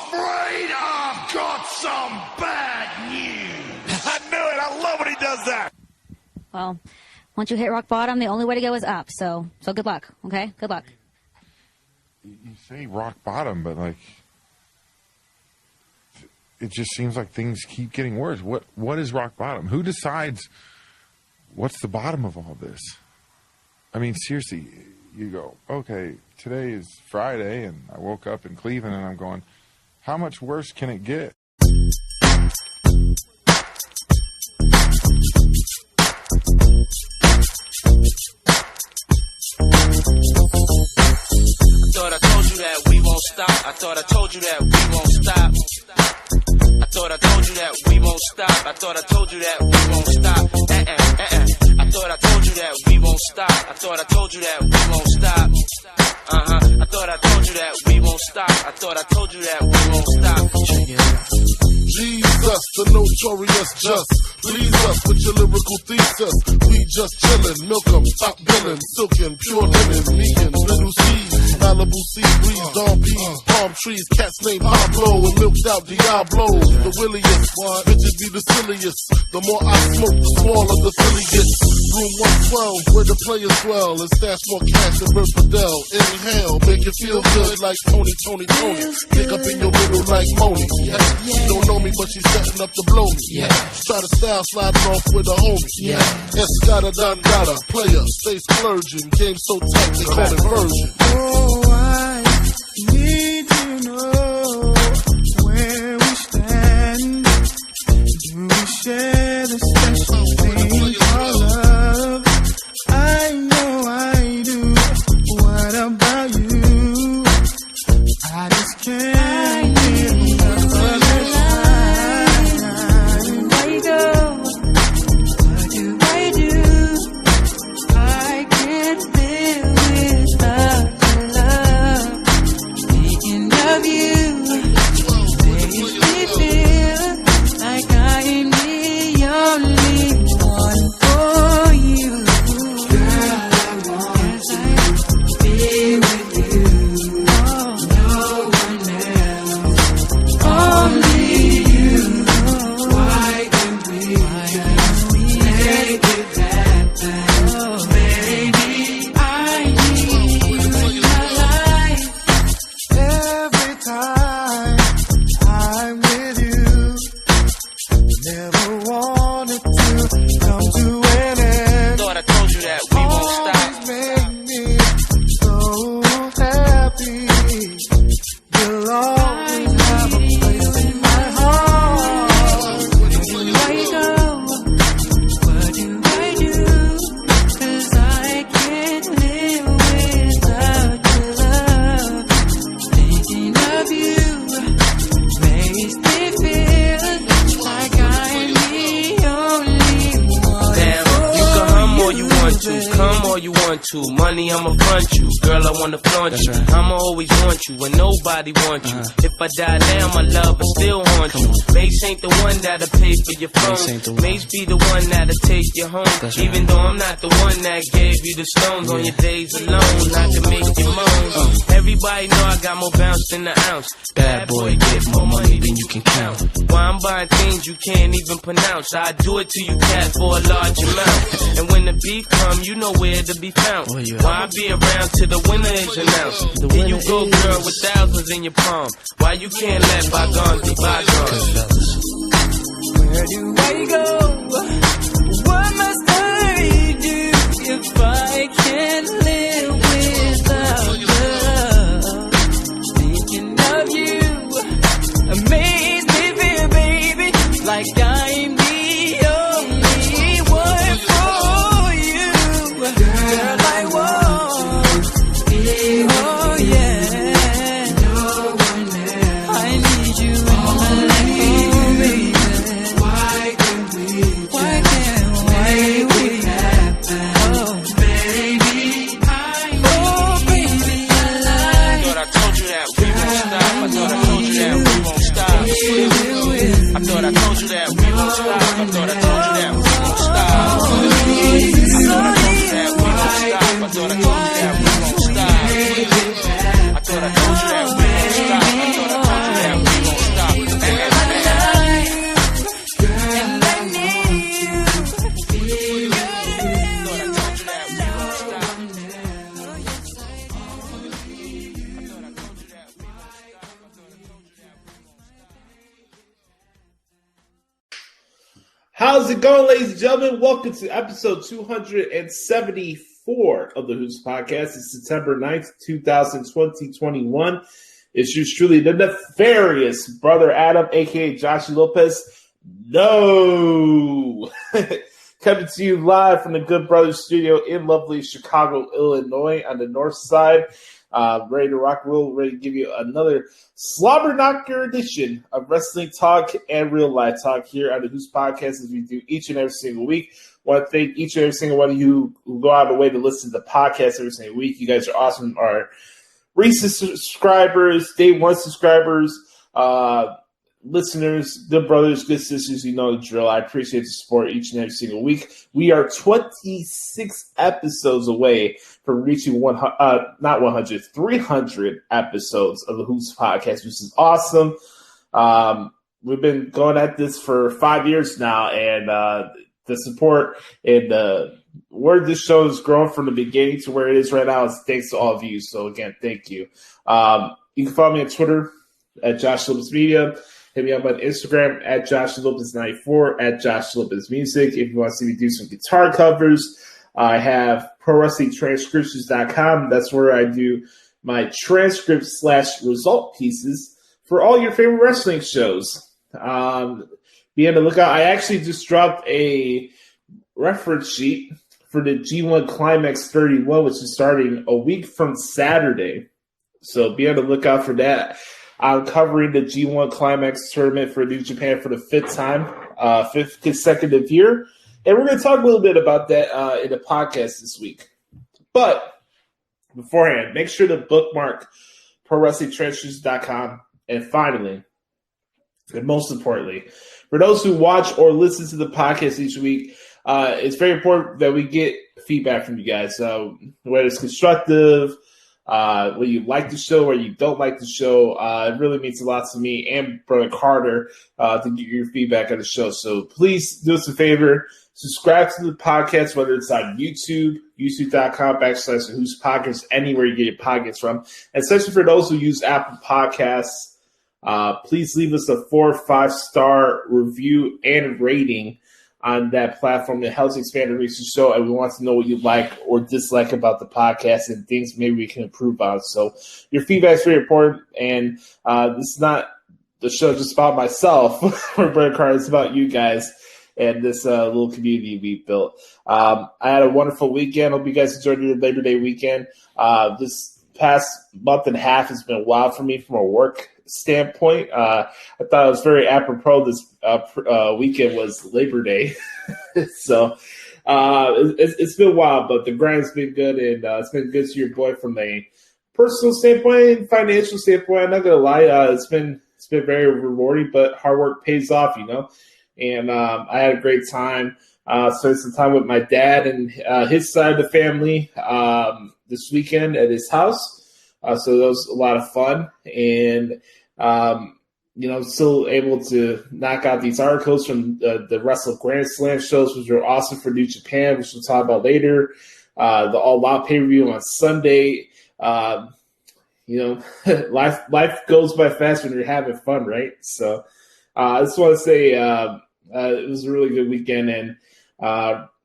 afraid I've got some bad news. I knew it. I love when he does that. Well, once you hit rock bottom, the only way to go is up. So good luck, okay? Good luck. You say rock bottom, but, like, it just seems like things keep getting worse. What is rock bottom? Who decides what's the bottom of all this? I mean, seriously, you go, okay, today is Friday, and I woke up in Cleveland, and I'm going, how much worse can it get? I thought I told you that we won't stop. I thought I told you that we won't stop. I thought I told you that we won't stop. I thought I told you that we won't stop. I thought I told you that we won't stop. I thought I told you that we won't stop. I thought I told you that we won't stop. I thought I told you that we won't stop. Check it out. Jesus, the notorious just. Please us with your lyrical thesis. We just chillin', milk 'em, stop billin', silkin', pure linen, vegan, little seeds, Malibu sea breeze, dawn peas, palm trees, cats named Pablo, and milked out Diablo, the williest, bitches be the silliest. The more I smoke, the smaller the silly gets. Room 112, where the players dwell, and stash more cash than Bert Fidel. Inhale, make you feel good like Tony. Pick up in your middle like Moni. Yeah. She don't know me, but she's setting up to blow me. Yeah. Try to style sliding off with a homie. Yeah. Escada Dondada, player, stay splurging. Game so tight, they call it version. Oh, I need to know where we stand. Do we share the special thing called love? I know I do. What about you? I just can't get enough of your time. Where you go? What do I do? I can't live without your love. Thinking of you makes me feel like I am the only one for you. Girl, I want to be with you. No one else, only you. Why can't we make it happen? Baby, I need you in my life. Every time I'm with you, never wanted to come to an end. Thought I told you that we won't stop. Always make me so happy. You'll always have a place in my heart. Where you go? What do I do? 'Cause I can't live without your love. Thinking of you makes me feel like I'm the only one. Damn, you can hum all you want to, come all you want to. Money, I'ma front you. Girl, I wanna flaunt you. right. I'ma always want you when nobody wants you. If I die now, my love will still haunt you. Mace ain't the one that'll pay for your Mace ain't the phone. one. Mace be the one that'll take you home. That's Even right. though I'm not the one that gave you the stones on your days alone, I can make you moan. Everybody know I got more bounce than the ounce. Bad boy, get more money than you can count. Why I'm buying things you can't even pronounce. I do it to you, cat, for a large amount. And when the beef come, you know where to be found. Where you at? Why I be around till the winner is announced. The Here you winner go, is- girl, with thousands in your palm. Why you can't let bygones be bygones? Where do I go? What must I do if I can't live without love? Thinking of you amaze me, baby, like I'm the only one for you. Girl, I want you. Oh yeah. No one else. I need you in my life, baby. Why can't we make it happen? Oh, baby, I Thought I told you that we won't stop. I thought I told you that we won't stop. I thought I told you that we won't stop. I thought I told you that we won't stop. I thought I told you that we won't stop. I thought I told you that we won't stop. I thought I told you that we won't stop. I thought I told you that we won't stop. How's it going, ladies and gentlemen? Welcome to episode 274 of the Hoots Podcast. It's September 9th, 2021. It's yours truly, the nefarious Brother Adam, a.k.a. Joshie Lopez. No! Coming to you live from the Good Brothers studio in lovely Chicago, Illinois on the north side. Ready to rock and roll, ready to give you another slobber knocker edition of wrestling talk and real life talk here on the Hoots Podcast, as we do each and every single week. I want to thank each and every single one of you who go out of the way to listen to the podcast every single week. You guys are awesome. Our recent subscribers, day one subscribers, listeners, good brothers, good sisters, you know the drill. I appreciate the support each and every single week. We are 26 episodes away from reaching 300 episodes of the Hoots Podcast, which is awesome. We've been going at this for 5 years now, and the support and where this show has grown from the beginning to where it is right now is thanks to all of you. So again, thank you. You can follow me on Twitter at Josh Lopez Media. Hit me up on Instagram at Josh Lopez 94 at Josh Lopez Music. If you want to see me do some guitar covers, I have ProWrestlingTranscriptions.com. That's where I do my transcripts / result pieces for all your favorite wrestling shows. Be on the lookout. I actually just dropped a reference sheet for the G1 Climax 31, which is starting a week from Saturday. So be on the lookout for that. I'm covering the G1 Climax tournament for New Japan for the fifth consecutive year. And we're going to talk a little bit about that in the podcast this week. But beforehand, make sure to bookmark ProWrestlingTranscriptions.com. And finally, and most importantly, for those who watch or listen to the podcast each week, it's very important that we get feedback from you guys. Whether it's constructive, whether you like the show or you don't like the show, it really means a lot to me and Brother Carter to get your feedback on the show. So please do us a favor. Subscribe to the podcast, whether it's on YouTube, youtube.com/the Hoots Podcast, anywhere you get your podcasts from. And especially for those who use Apple Podcasts, please leave us a 4 or 5 star review and rating on that platform. It helps expand the reach of the show, and we want to know what you like or dislike about the podcast and things maybe we can improve on. So your feedback is very important, and this is not the show just about myself or Brett Carter. It's about you guys and this little community we built. I had a wonderful weekend. Hope you guys enjoyed your Labor Day weekend. This past month and a half has been wild for me from a work standpoint. I thought it was very apropos this weekend was Labor Day. So it's been wild, but the grind's been good, and it's been good to your boy from a personal standpoint and financial standpoint. I'm not going to lie, it's been very rewarding, but hard work pays off, you know. And I had a great time. Spent some time with my dad and his side of the family this weekend at his house. So that was a lot of fun. And, still able to knock out these articles from the Wrestle Grand Slam shows, which were awesome for New Japan, which we'll talk about later. The All Out pay-per-view on Sunday. Life goes by fast when you're having fun, right? So I just want to say it was a really good weekend, and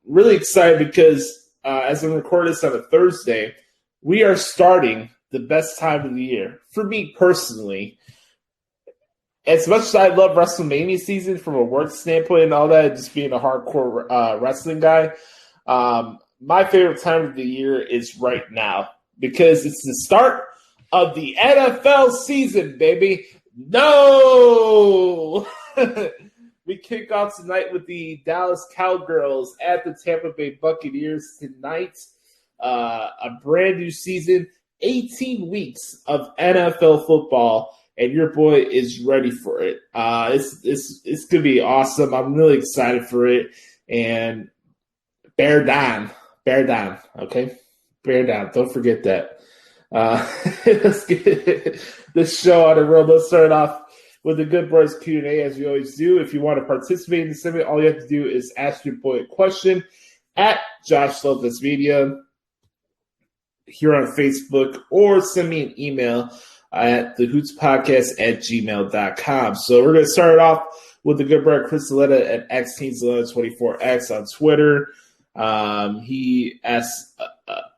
really excited because as I'm recording this on a Thursday, we are starting the best time of the year. For me personally, as much as I love WrestleMania season from a work standpoint and all that, just being a hardcore wrestling guy, my favorite time of the year is right now because it's the start of the NFL season, baby. No! We kick off tonight with the Dallas Cowgirls at the Tampa Bay Buccaneers tonight. A brand new season, 18 weeks of NFL football, and your boy is ready for it. It's going to be awesome. I'm really excited for it. And bear down, okay? Bear down. Don't forget that. Let's get this show on the road. Let's start off with the Good Boys Q&A, as we always do. If you want to participate in the segment, all you have to do is ask your boy a question at Josh Lopez Media here on Facebook, or send me an email at thehootspodcast@gmail.com. So we're going to start off with the good brother Chris Zaletta at XTeamZaletta24X on Twitter. He asked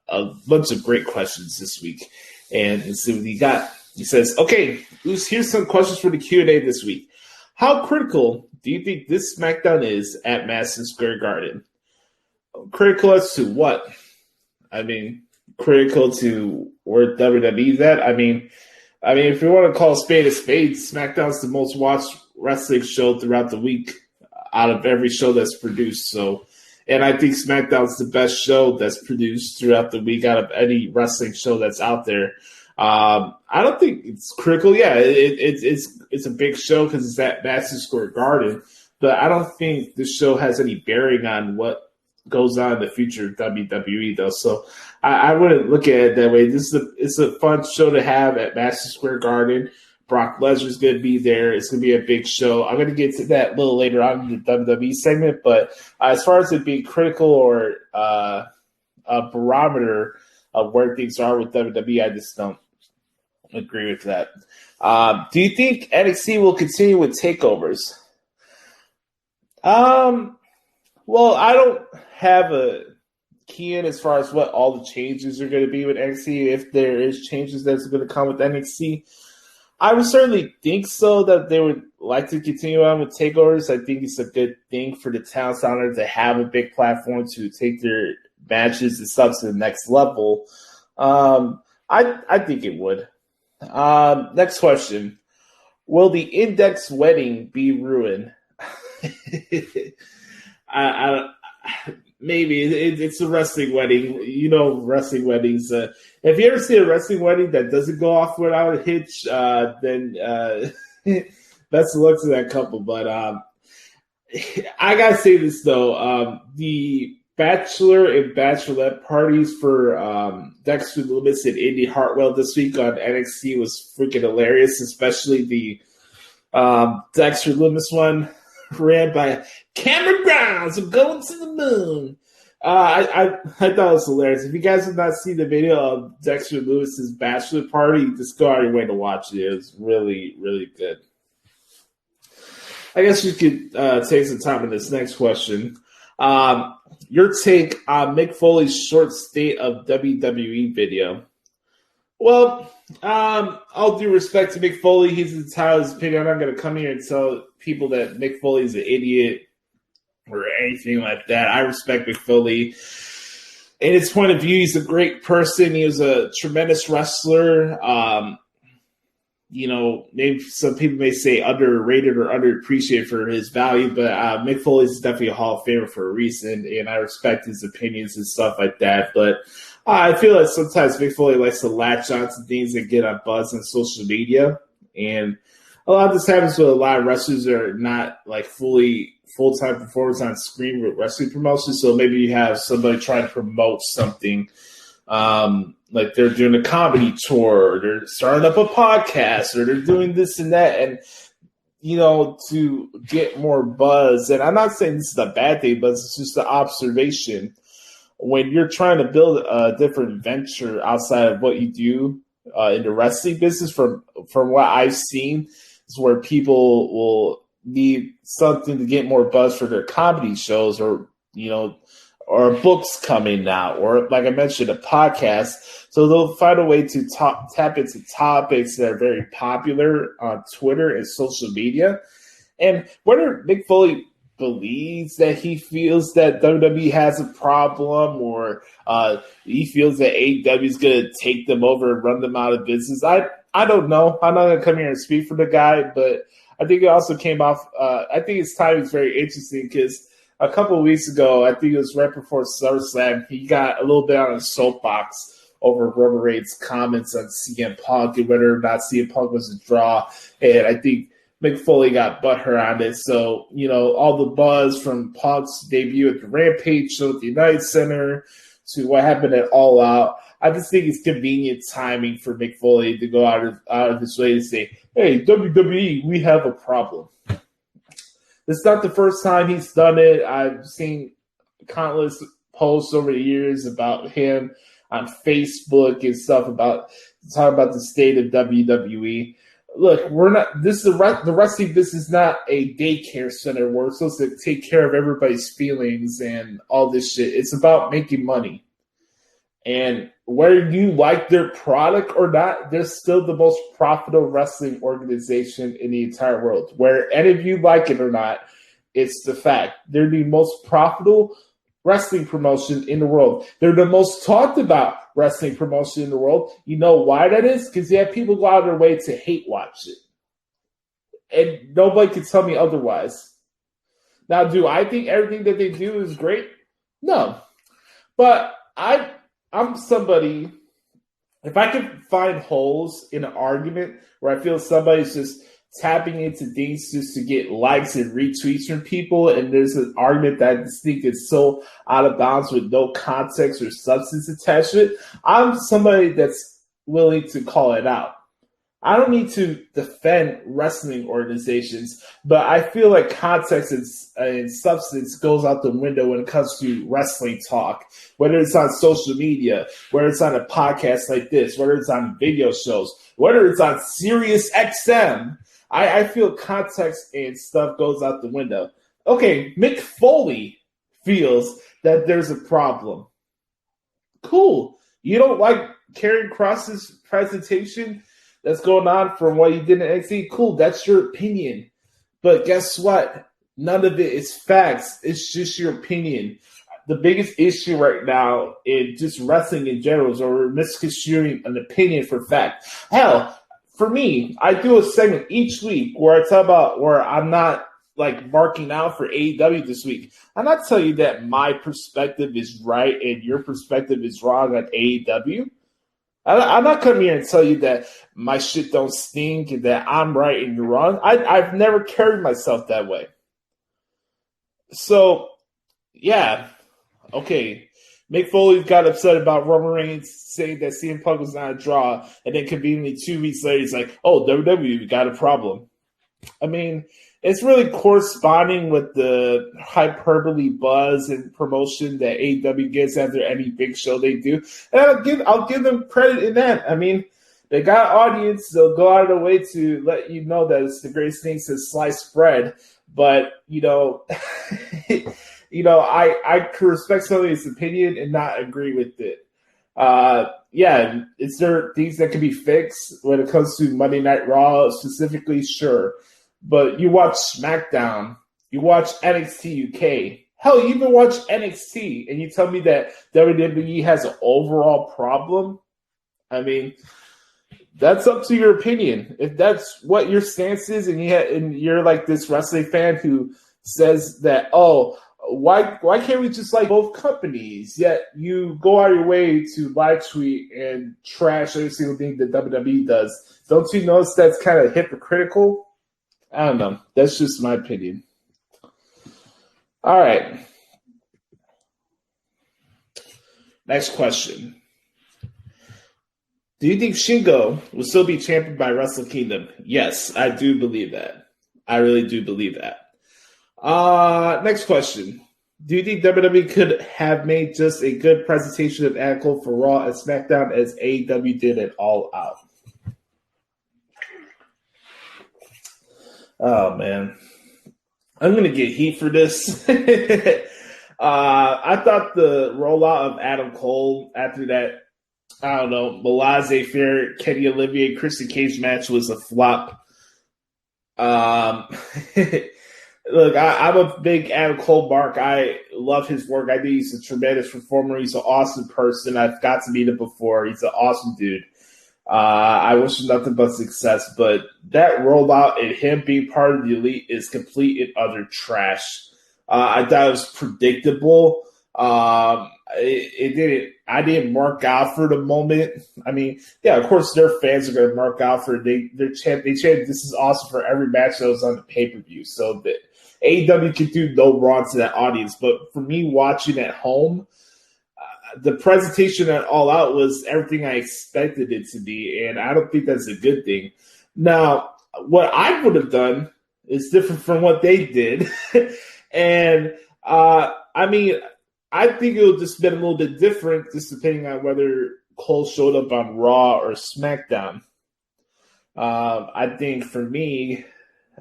a bunch of great questions this week, and so he got. He says, "Okay, here's some questions for the Q&A this week. How critical do you think this SmackDown is at Madison Square Garden? Critical as to what? I mean, critical to where WWE's at. I mean, if you want to call a spade, SmackDown's the most watched wrestling show throughout the week out of every show that's produced. So, and I think SmackDown's the best show that's produced throughout the week out of any wrestling show that's out there. I don't think it's critical. Yeah, it's a big show because it's at Madison Square Garden, but I don't think this show has any bearing on what goes on in the future of WWE, though. So I wouldn't look at it that way. It's a fun show to have at Madison Square Garden. Brock Lesnar's going to be there. It's going to be a big show. I'm going to get to that a little later on in the WWE segment, but as far as it being critical or a barometer of where things are with WWE, I just don't agree with that. Do you think NXT will continue with takeovers? Well, I don't have a key in as far as what all the changes are going to be with NXT. If there is changes that's going to come with NXT, I would certainly think so, that they would like to continue on with takeovers. I think it's a good thing for the talents on there to have a big platform to take their matches and stuff to the next level. I think it would. Next question. Will the Index wedding be ruined? Maybe it's a wrestling wedding. You know, wrestling weddings. If you ever see a wrestling wedding that doesn't go off without a hitch, then best of luck to that couple. But I gotta say this though: the bachelor and bachelorette parties for Dexter Lumis and Indy Hartwell this week on NXT was freaking hilarious, especially the Dexter Lumis one ran by Cameron Brown. So going to the moon. I thought it was hilarious. If you guys have not seen the video of Dexter Lewis's bachelor party, just go out of your way to watch it. It was really, really good. I guess you could take some time on this next question. Your take on Mick Foley's short state of WWE video. Well, all due respect to Mick Foley, he's entitled to his opinion. I'm not going to come here and tell people that Mick Foley's an idiot or anything like that. I respect Mick Foley. In his point of view, he's a great person. He was a tremendous wrestler. You know, maybe some people may say underrated or underappreciated for his value, but Mick Foley is definitely a Hall of Famer for a reason, and I respect his opinions and stuff like that. But I feel like sometimes Mick Foley likes to latch on to things and get a buzz on social media, and a lot of this happens with a lot of wrestlers that are not like full-time performers on screen with wrestling promotions. So maybe you have somebody trying to promote something, like they're doing a comedy tour, or they're starting up a podcast, or they're doing this and that, and you know, to get more buzz. And I'm not saying this is a bad thing, but it's just an observation. When you're trying to build a different venture outside of what you do in the wrestling business, from what I've seen, is where people will need something to get more buzz for their comedy shows, or you know, or books coming out, or like I mentioned, a podcast. So they'll find a way to tap into topics that are very popular on Twitter and social media. And whether Mick Foley believes that he feels that WWE has a problem, or he feels that AEW is going to take them over and run them out of business, I don't know. I'm not going to come here and speak for the guy, but I think it also came off. I think his time is very interesting because a couple of weeks ago, I think it was right before SummerSlam, he got a little bit on a soapbox over Roman Reigns' comments on CM Punk and whether or not CM Punk was a draw. And I think Mick Foley got butthurt on it. So, you know, all the buzz from Punk's debut at the Rampage show at the United Center to what happened at All Out, I just think it's convenient timing for Mick Foley to go out of his way to say, hey, WWE, we have a problem. It's not the first time he's done it. I've seen countless posts over the years about him on Facebook and stuff about talking about the state of WWE. look, we're not. This is the wrestling business is not a daycare center where we're supposed to take care of everybody's feelings and all this shit. It's about making money. And whether you like their product or not, they're still the most profitable wrestling organization in the entire world. Whether any of you like it or not, it's the fact. They're the most profitable wrestling promotion in the world. They're the most talked about wrestling promotion in the world. You know why that is? Because you have people go out of their way to hate watch it. And nobody can tell me otherwise. Now, do I think everything that they do is great? No. But I'm somebody, if I can find holes in an argument where I feel somebody's just tapping into things just to get likes and retweets from people, and there's an argument that I just think is so out of bounds with no context or substance attached to it, I'm somebody that's willing to call it out. I don't need to defend wrestling organizations, but I feel like context and substance goes out the window when it comes to wrestling talk, whether it's on social media, whether it's on a podcast like this, whether it's on video shows, whether it's on Sirius XM. I feel context and stuff goes out the window. Okay, Mick Foley feels that there's a problem. Cool. You don't like Karrion Kross's presentation that's going on from what you did in NXT? Cool, that's your opinion. But guess what? None of it is facts. It's just your opinion. The biggest issue right now in just wrestling in general is we're misconstruing an opinion for fact. Hell, for me, I do a segment each week where I talk about where I'm not like marking out for AEW this week. I'm not telling you that my perspective is right and your perspective is wrong on AEW. I'm not coming here and tell you that my shit don't stink and that I'm right and you're wrong. I've never carried myself that way. So, yeah. Okay. Mick Foley got upset about Roman Reigns saying that CM Punk was not a draw, and then conveniently 2 weeks later he's like, oh, WWE got a problem. I mean, it's really corresponding with the hyperbole buzz and promotion that AEW gets after any big show they do. And I'll give them credit in that. I mean, they got an audience. They'll go out of their way to let you know that it's the greatest thing since sliced bread. But, I can respect somebody's opinion and not agree with it. Is there things that can be fixed when it comes to Monday Night Raw specifically? Sure. But you watch SmackDown, you watch NXT UK. Hell, you even watch NXT, and you tell me that WWE has an overall problem? I mean, that's up to your opinion. If that's what your stance is, and you're like this wrestling fan who says that, oh, why can't we just like both companies? Yet you go out of your way to live tweet and trash every single thing that WWE does. Don't you notice that's kind of hypocritical? I don't know. That's just my opinion. All right. Next question. Do you think Shingo will still be champion by Wrestle Kingdom? Yes, I do believe that. I really do believe that. Next question. Do you think WWE could have made just a good presentation of Adam Cole for Raw and SmackDown as AEW did it All Out? Oh, man. I'm going to get heat for this. I thought the rollout of Adam Cole after that, I don't know, Malaze Fair, Kenny Olivier, Christian Cage match was a flop. Look, I'm a big Adam Cole mark. I love his work. I think he's a tremendous performer. He's an awesome person. I've got to meet him before. He's an awesome dude. I wish him nothing but success, but that rollout and him being part of the Elite is complete and utter trash. I thought it was predictable. I didn't mark out for the moment. I mean, yeah, of course their fans are going to mark out for they chanted this is awesome for every match that was on the pay-per-view. So that AEW could do no wrong to that audience. But for me watching at home, the presentation at All Out was everything I expected it to be, and I don't think that's a good thing. Now, what I would have done is different from what they did. And, I mean, I think it would just been a little bit different just depending on whether Cole showed up on Raw or SmackDown. I think for me,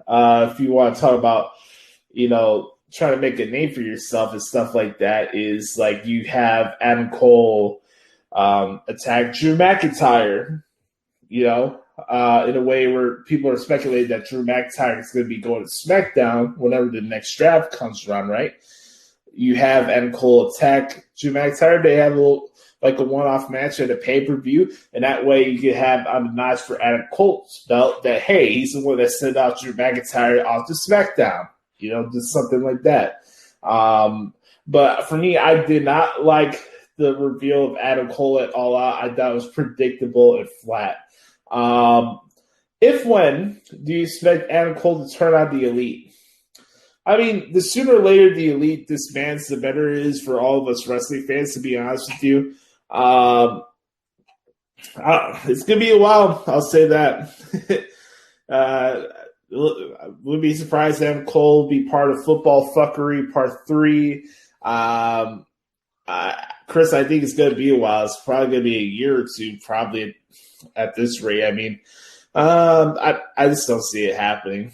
if you want to talk about, trying to make a name for yourself and stuff like that, is like you have Adam Cole attack Drew McIntyre, in a way where people are speculating that Drew McIntyre is going to be going to SmackDown whenever the next draft comes around, right? You have Adam Cole attack Drew McIntyre. They have a one-off match at a pay-per-view, and that way you can have on the notch for Adam Cole's belt that, hey, he's the one that sent out Drew McIntyre off to SmackDown, just something like that. But for me, I did not like the reveal of Adam Cole at All Out. I thought it was predictable and flat. When do you expect Adam Cole to turn on the Elite? I mean, the sooner or later the Elite disbands, the better it is for all of us wrestling fans, to be honest with you. It's going to be a while, I'll say that. Wouldn't be surprised to have Cole be part of Football Fuckery Part 3. Chris, I think it's going to be a while. It's probably going to be a year or two, probably at this rate. I mean, I just don't see it happening.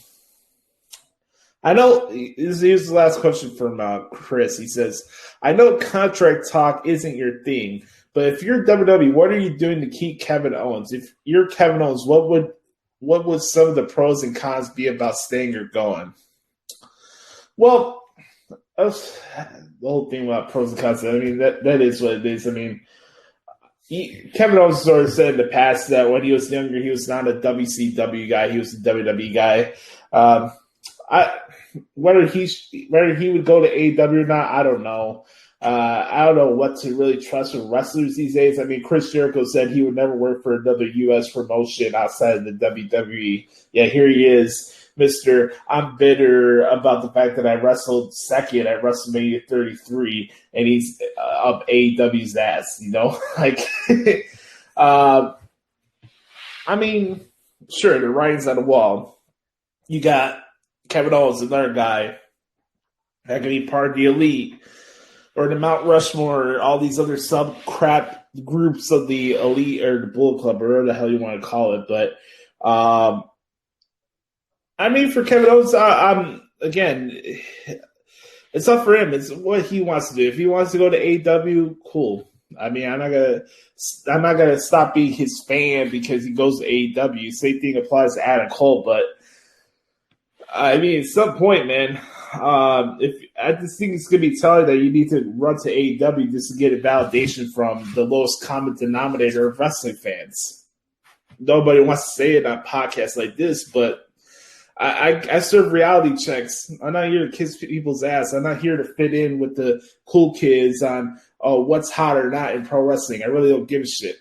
I know, here's the last question from Chris. He says, I know contract talk isn't your thing, but if you're WWE, what are you doing to keep Kevin Owens? If you're Kevin Owens, what would some of the pros and cons be about staying or going? Well, the whole thing about pros and cons, I mean, that is what it is. I mean, Kevin Owens sort of said in the past that when he was younger, he was not a WCW guy. He was a WWE guy. Whether he would go to AEW or not, I don't know. I don't know what to really trust with wrestlers these days. I mean, Chris Jericho said he would never work for another U.S. promotion outside of the WWE. Yeah, here he is, Mr. I'm bitter about the fact that I wrestled second at WrestleMania 33, and he's up AEW's ass, Like, I mean, sure, the writing's on the wall. You got Kevin Owens, another guy that can be part of the Elite or the Mount Rushmore, or all these other sub-crap groups of the Elite or the Bullet Club, or whatever the hell you want to call it. But, I mean, for Kevin Owens, again, it's up for him. It's what he wants to do. If he wants to go to AEW, cool. I mean, I'm not gonna stop being his fan because he goes to AEW. Same thing applies to Adam Cole, but I mean, at some point, man, if I just think it's gonna be telling that you need to run to AEW just to get a validation from the lowest common denominator of wrestling fans. Nobody wants to say it on podcasts like this, but I serve reality checks. I'm not here to kiss people's ass. I'm not here to fit in with the cool kids on what's hot or not in pro wrestling. I really don't give a shit.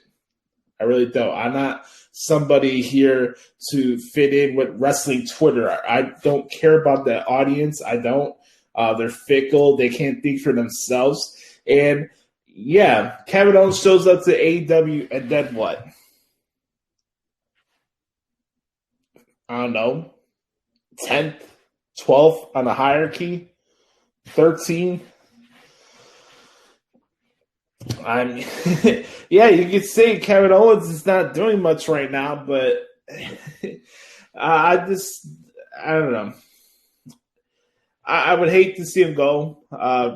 I really don't. I'm not somebody here to fit in with wrestling Twitter. I don't care about that audience. I don't. They're fickle. They can't think for themselves. And yeah, Kevin Owens shows up to AEW, and then what? I don't know. 10th, 12th on the hierarchy, 13. Yeah, you could say Kevin Owens is not doing much right now, but I don't know. I would hate to see him go.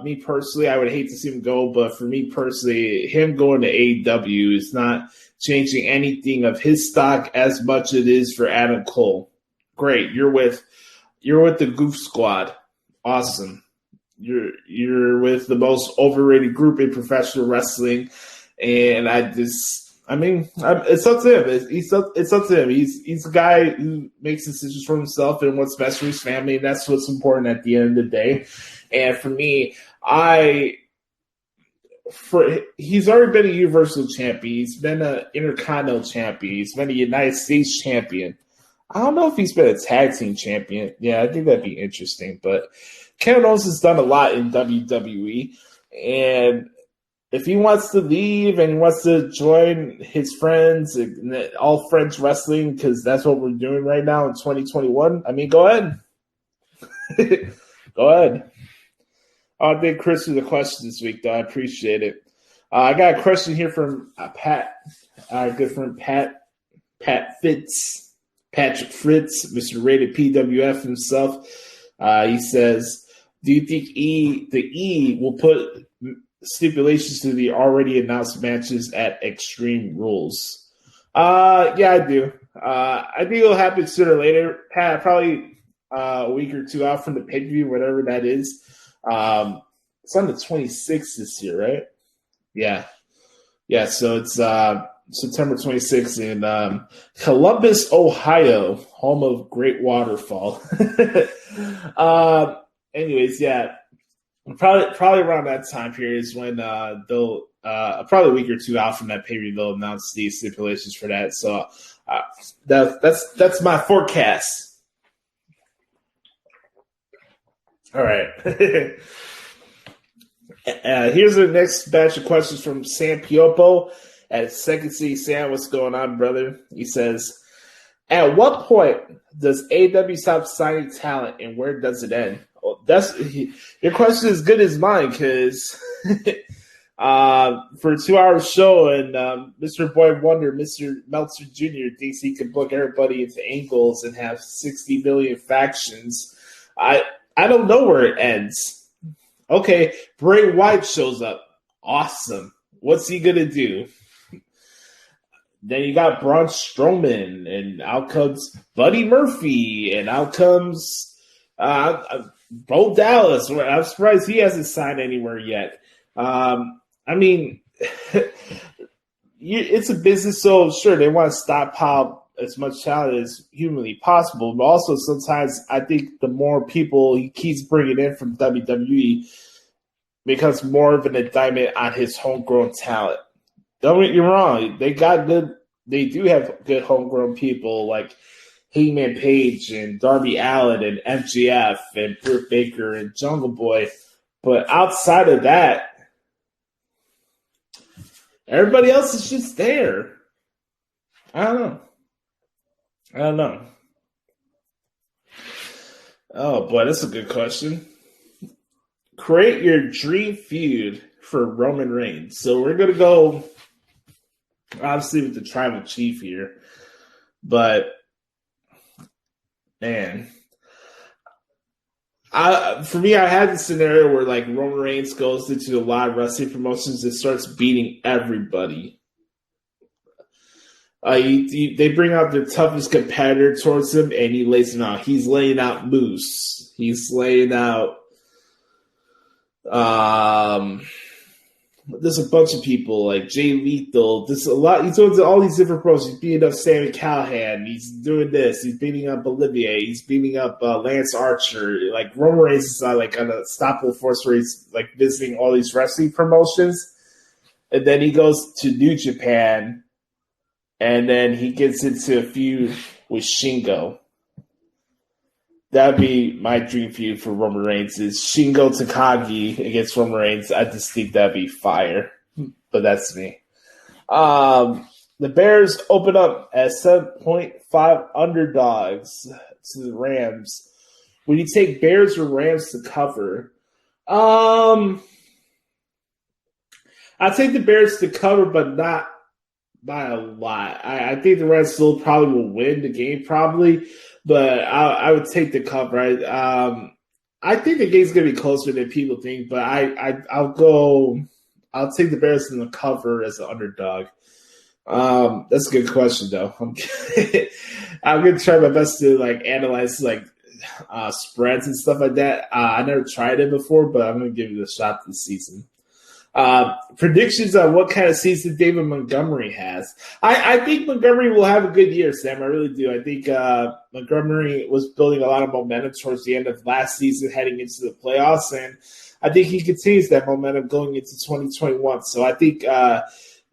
Me personally, I would hate to see him go, but for me personally, him going to AEW is not changing anything of his stock as much as it is for Adam Cole. Great, you're with the Goof Squad. Awesome. You're with the most overrated group in professional wrestling, and it's up to him. It's up to him. He's a guy who makes decisions for himself and what's best for his family, and that's what's important at the end of the day. And for me, he's already been a Universal Champion. He's been an Intercontinental Champion. He's been a United States Champion. I don't know if he's been a tag team champion. Yeah, I think that'd be interesting. But Kevin Owens has done a lot in WWE. And if he wants to leave and he wants to join his friends, all friends wrestling, because that's what we're doing right now in 2021, I mean, go ahead. Go ahead. I thank Chris for the question this week, though. I appreciate it. I got a question here from Pat, our good friend Pat Fitz. Patrick Fritz, Mr. Rated PWF himself. He says, do you think the E will put stipulations to the already announced matches at Extreme Rules? Yeah, I do. I think it'll happen sooner or later. Probably a week or two out from the pay-per-view, whatever that is. It's on the 26th this year, right? Yeah. Yeah, so it's September 26th in Columbus, Ohio, home of Great Waterfall. Anyways, yeah, probably around that time period is when they'll probably a week or two out from that pay-per-view they'll announce the stipulations for that. So that's my forecast. All right. Here's the next batch of questions from Sam Piopo at Second City. Sam, what's going on, brother? He says, at what point does AEW stop signing talent and where does it end? Well, your question is good as mine because for a 2-hour show and Mr. Boy Wonder, Mr. Meltzer Jr. thinks he can book everybody into angles and have 60 million factions. I don't know where it ends. Okay, Bray Wyatt shows up. Awesome. What's he going to do? Then you got Braun Strowman, and out comes Buddy Murphy, and out comes Bo Dallas. I'm surprised he hasn't signed anywhere yet. I mean, it's a business, so sure, they want to stockpile as much talent as humanly possible, but also sometimes I think the more people he keeps bringing in from WWE becomes more of an indictment on his homegrown talent. Don't get me wrong, they do have good homegrown people like Hangman Page and Darby Allin and MJF and Britt Baker and Jungle Boy, but outside of that, everybody else is just there. I don't know. Oh, boy, that's a good question. Create your dream feud for Roman Reigns. So we're going to go, obviously, with the Tribal Chief here. But, man, for me, I had this scenario where, like, Roman Reigns goes into a lot of wrestling promotions and starts beating everybody. They bring out their toughest competitor towards him, and he lays him out. He's laying out Moose. He's laying out. There's a bunch of people like Jay Lethal. There's a lot. He's doing all these different pros. He's beating up Sami Callihan. He's doing this. He's beating up Olivier. He's beating up Lance Archer. Like Roman Reigns is like on a stoppable force where he's like visiting all these wrestling promotions, and then he goes to New Japan. And then he gets into a feud with Shingo. That'd be my dream feud for Roman Reigns is Shingo Takagi against Roman Reigns. I just think that'd be fire. But that's me. The Bears open up as 7.5 underdogs to the Rams. When you take Bears or Rams to cover, I take the Bears to cover, but not by a lot. I think the Reds still probably will win the game, probably, but I would take the cover. I think the game's going to be closer than people think, but I'll take the Bears in the cover as an underdog. That's a good question, though. I'm going to try my best to like analyze like spreads and stuff like that. I never tried it before, but I'm going to give it a shot this season. Predictions on what kind of season David Montgomery has. I think Montgomery will have a good year, Sam. I really do. I think Montgomery was building a lot of momentum towards the end of last season, heading into the playoffs, and I think he continues that momentum going into 2021. So I think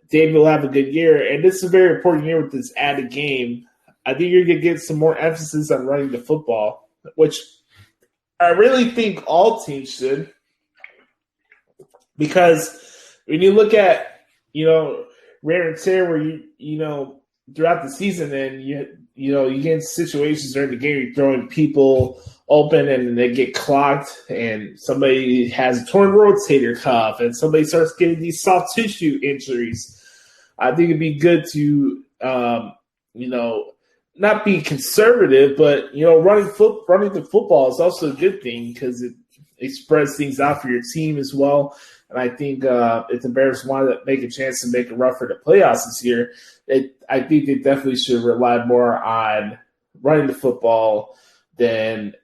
David will have a good year, and this is a very important year with this added game. I think you're going to get some more emphasis on running the football, which I really think all teams should. Because when you look at, wear and tear where you throughout the season and you get in situations during the game, you're throwing people open and they get clocked and somebody has a torn rotator cuff and somebody starts getting these soft tissue injuries. I think it'd be good to, not be conservative, but running the football is also a good thing because it spreads things out for your team as well. And I think if the Bears want to make a chance to make a run for the playoffs this year, I think they definitely should rely more on running the football than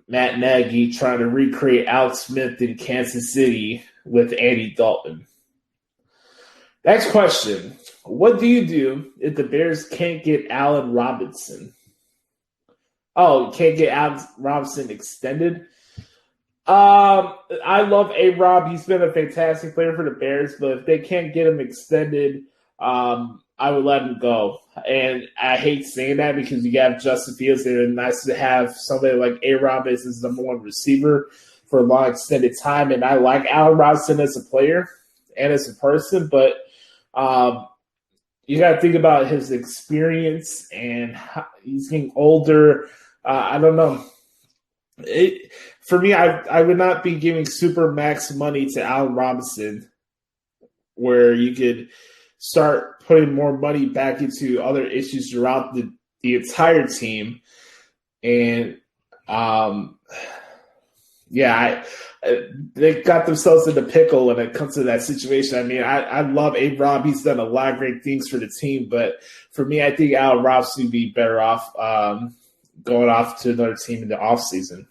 Matt Nagy trying to recreate Alex Smith in Kansas City with Andy Dalton. Next question. What do you do if the Bears can't get Allen Robinson? Oh, you can't get Allen Robinson extended? I love A-Rob. He's been a fantastic player for the Bears, but if they can't get him extended, I would let him go. And I hate saying that because you have Justin Fields there, and nice to have somebody like A-Rob as his number one receiver for a long extended time. And I like Allen Robinson as a player and as a person, but you got to think about his experience and how he's getting older. I don't know. For me, I would not be giving super max money to Allen Robinson where you could start putting more money back into other issues throughout the entire team. And, they got themselves in a pickle when it comes to that situation. I mean, I love A-Rob. He's done a lot of great things for the team. But for me, I think Allen Robinson would be better off going off to another team in the offseason.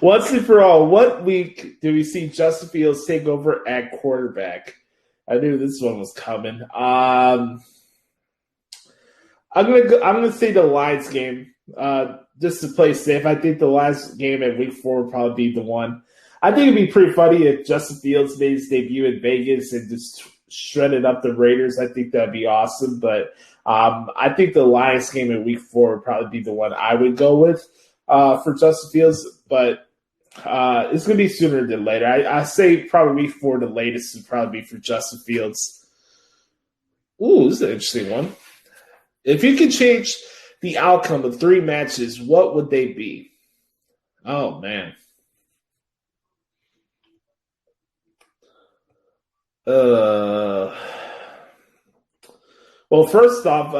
Once and for all, what week do we see Justin Fields take over at quarterback? I knew this one was coming. I'm gonna say the Lions game, just to play safe. I think the Lions game at week 4 would probably be the one. I think it'd be pretty funny if Justin Fields made his debut in Vegas and just shredded up the Raiders. I think that'd be awesome. But I think the Lions game in week 4 would probably be the one I would go with for Justin Fields. But it's going to be sooner than later. I say probably week 4 the latest would probably be for Justin Fields. Ooh, this is an interesting one. If you could change the outcome of 3 matches, what would they be? Oh, man. Well, first off,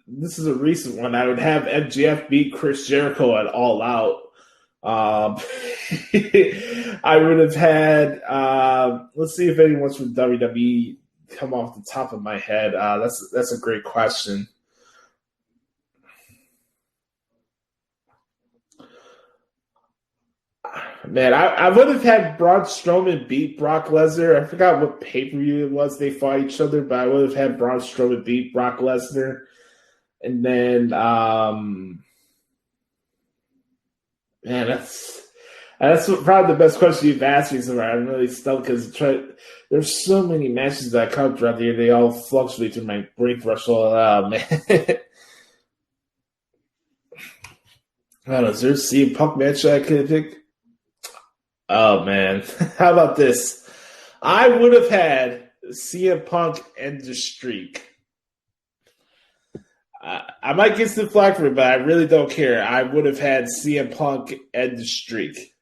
this is a recent one. I would have MJF beat Chris Jericho at All Out. I would have had, let's see if anyone's from WWE come off the top of my head. That's a great question. Man, I would have had Braun Strowman beat Brock Lesnar. I forgot what pay-per-view it was they fought each other, but I would have had Braun Strowman beat Brock Lesnar. And then, man, that's probably the best question you've asked me so far. I'm really stumped because there's so many matches that come throughout the year. They all fluctuate through my brain threshold. Oh, man. I don't know. Is there a CM Punk match that I could have picked? Oh, man. How about this? I would have had CM Punk end the streak. I might get some flack for it, but I really don't care. I would have had CM Punk end the streak.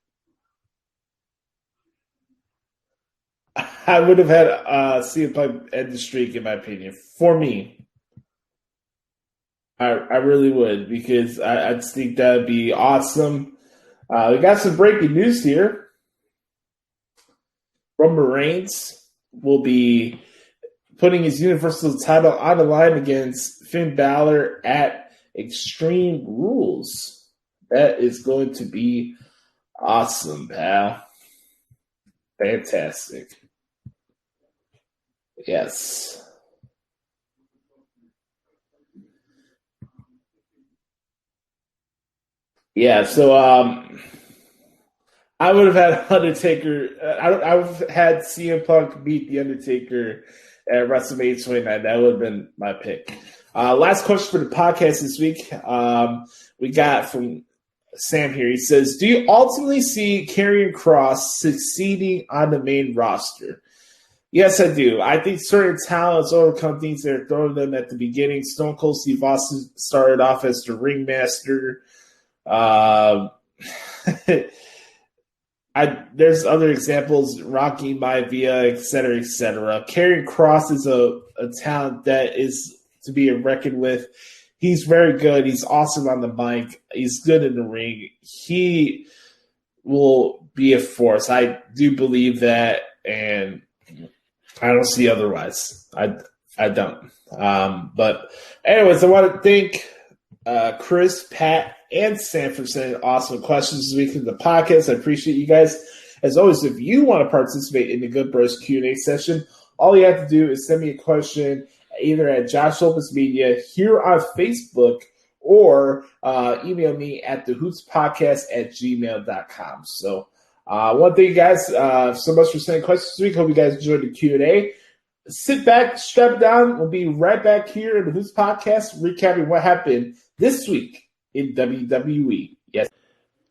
I would have had CM Punk end the streak, in my opinion. For me. I really would, because I just think that would be awesome. We got some breaking news here. Roman Reigns will be putting his Universal title on the line against Finn Balor at Extreme Rules. That is going to be awesome, pal. Fantastic. Yes. Yeah, so I would have had Undertaker. I would have had CM Punk beat The Undertaker at WrestleMania 29. That would have been my pick. Last question for the podcast this week. We got from Sam here. He says, do you ultimately see Karrion Kross succeeding on the main roster? Yes, I do. I think certain talents overcome things that are thrown them at the beginning. Stone Cold Steve Austin started off as the ringmaster. There's other examples, Rocky Maivia, et cetera, et cetera. Karrion Kross is a talent that is to be reckoned with. He's very good. He's awesome on the mic. He's good in the ring. He will be a force. I do believe that, and I don't see otherwise. I don't. But anyways, I want to thank Chris, Pat, and Sam for sending awesome questions this week in the podcast. I appreciate you guys. As always, if you want to participate in the Good Bros Q&A session, all you have to do is send me a question either at Josh Lopez Media here on Facebook or email me at thehootspodcast@gmail.com. So one thing, guys, so much for sending questions this week. Hope you guys enjoyed the Q&A. Sit back, strap down. We'll be right back here in the Hoots Podcast recapping what happened this week in WWE. Yes.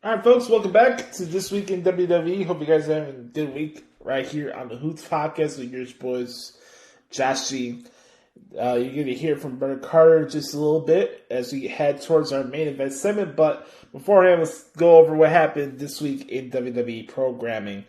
All right, folks, welcome back to This Week in WWE. Hope you guys are having a good week right here on the Hoots Podcast with your boys, Joshie. You're going to hear from Brother Carter just a little bit as we head towards our main event segment. But beforehand, let's go over what happened this week in WWE programming.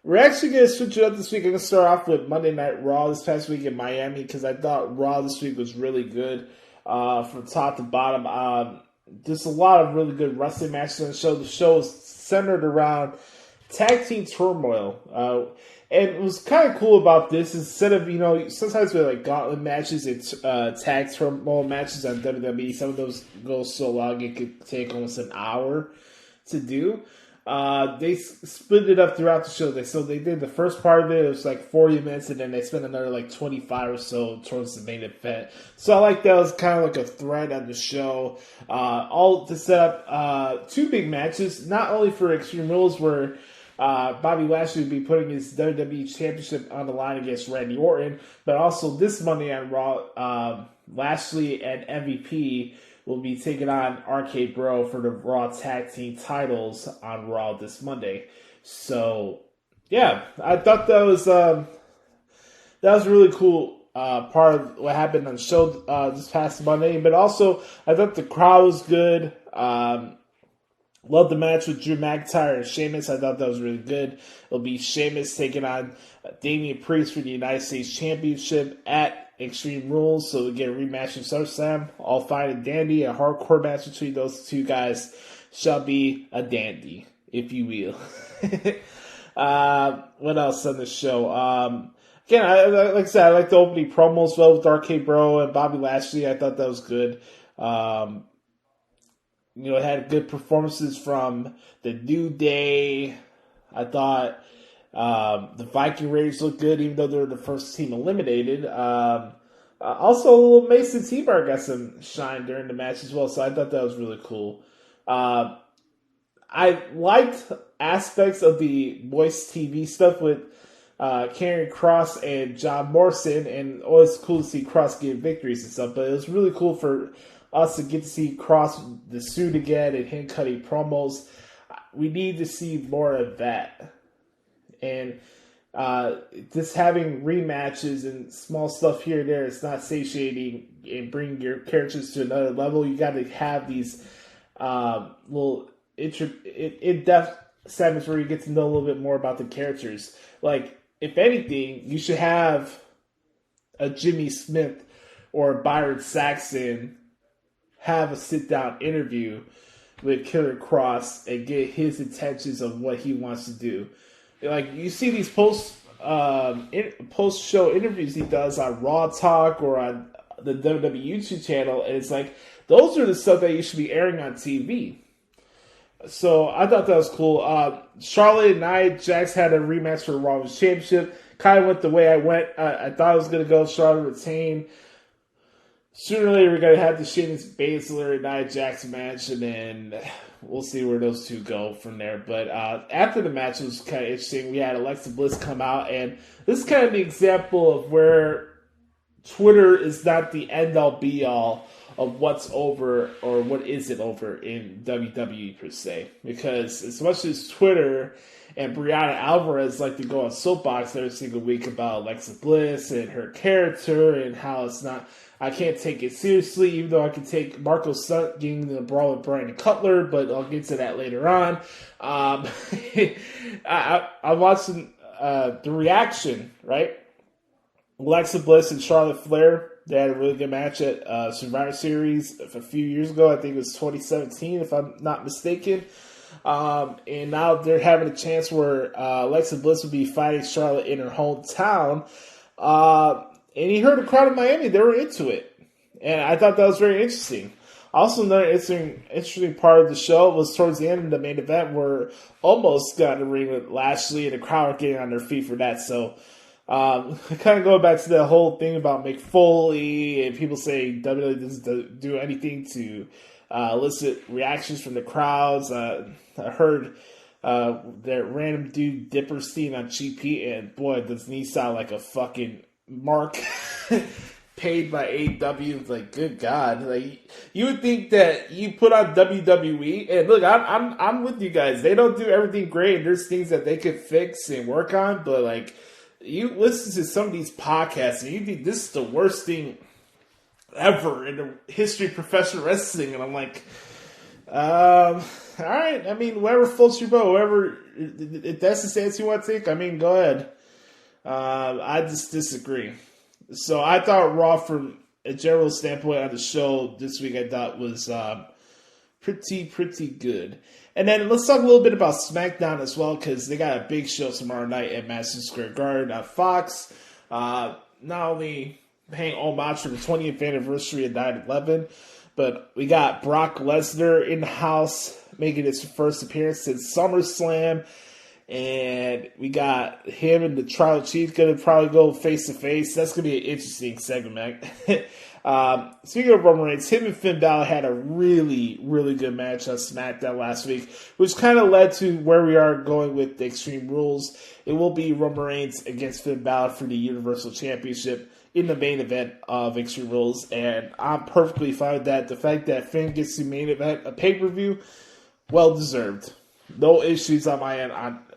We're actually going to switch it up this week. I'm going to start off with Monday Night Raw this past week in Miami because I thought Raw this week was really good from top to bottom. There's a lot of really good wrestling matches on the show. The show is centered around tag team turmoil. And what's kind of cool about this is instead of, sometimes with like gauntlet matches, it's tag turmoil matches on WWE. Some of those go so long it could take almost an hour to do. They split it up throughout the show. So they did the first part of it was like 40 minutes, and then they spent another like 25 or so towards the main event. So I like that was kind of like a thread on the show. All to set up two big matches, not only for Extreme Rules where Bobby Lashley will be putting his WWE Championship on the line against Randy Orton, but also this Monday on Raw, Lashley and MVP will be taking on RK Bro for the Raw Tag Team titles on Raw this Monday. So, yeah, I thought that was a really cool part of what happened on the show this past Monday. But also, I thought the crowd was good. Loved the match with Drew McIntyre and Sheamus. I thought that was really good. It'll be Sheamus taking on Damian Priest for the United States Championship at Extreme Rules. So we get a rematch in SummerSlam. All fine and dandy. A hardcore match between those two guys shall be a dandy, if you will. What else on the show? Again, like I said, I like the opening promos well with RK Bro and Bobby Lashley. I thought that was good. It had good performances from the New Day. I thought the Viking Raiders looked good, even though they were the first team eliminated. Also, a little Mason T-Bar got some shine during the match as well, so I thought that was really cool. I liked aspects of the voice TV stuff with Karrion Kross and John Morrison, and always cool to see Kross get victories and stuff, but it was really cool for us to get to see Kross the suit again and him cutting promos. We need to see more of that. And just having rematches and small stuff here and there, it's not satiating and bringing your characters to another level. You got to have these little in-depth segments where you get to know a little bit more about the characters. Like, if anything, you should have a Jimmy Smith or a Byron Saxton have a sit-down interview with Killer Kross and get his intentions of what he wants to do. Like, you see these post-show interviews he does on Raw Talk or on the WWE YouTube channel, and it's like, those are the stuff that you should be airing on TV. So I thought that was cool. Charlotte and Nia Jax had a rematch for the Raw Women's Championship. Kind of went the way I went. I thought it was going to go Charlotte retain. Sooner or later, we're going to have the Shayna Baszler and Nia Jax match, and then we'll see where those two go from there. But after the match, it was kind of interesting. We had Alexa Bliss come out, and this is kind of the example of where Twitter is not the end-all, be-all of what's over or what isn't over in WWE per se. Because as much as Twitter and Brianna Alvarez like to go on soapbox every single week about Alexa Bliss and her character and how it's not... I can't take it seriously, even though I can take Marco Stunt getting the brawl with Bryan Cutler, but I'll get to that later on. I'm watching the reaction, right? Alexa Bliss and Charlotte Flair They had a really good match at Survivor Series a few years ago. I think it was 2017, if I'm not mistaken. And now they're having a chance where Alexa Bliss will be fighting Charlotte in her hometown. And he heard a crowd in Miami. They were into it. And I thought that was very interesting. Also, another interesting part of the show was towards the end of the main event where almost got in the ring with Lashley and the crowd getting on their feet for that. So, kind of going back to the whole thing about Mick Foley and people saying WWE doesn't do anything to elicit reactions from the crowds. I heard that random dude Dipperstein on GP, and boy, doesn't he sound like a fucking mark paid by AEW. Like, good God. Like, you would think that you put on WWE, and look, I'm with you guys. They don't do everything great. There's things that they could fix and work on, but like, you listen to some of these podcasts and you think this is the worst thing ever in the history of professional wrestling, and I'm like, all right. I mean, whatever floats your boat, whatever. If that's the stance you want to take, I mean, go ahead. I just disagree. So I thought Raw, from a general standpoint on the show this week, I thought was pretty good. And then let's talk a little bit about SmackDown as well, because they got a big show tomorrow night at Madison Square Garden on Fox. Not only paying homage for the 20th anniversary of 9/11, but we got Brock Lesnar in the house making his first appearance since SummerSlam. And we got him and the Tribal Chief going to probably go face-to-face. That's going to be an interesting segment. Speaking of Roman Reigns, him and Finn Balor had a really, really good match on SmackDown last week, which kind of led to where we are going with the Extreme Rules. It will be Roman Reigns against Finn Balor for the Universal Championship in the main event of Extreme Rules, and I'm perfectly fine with that. The fact that Finn gets the main event, a pay-per-view, well-deserved. No issues on my end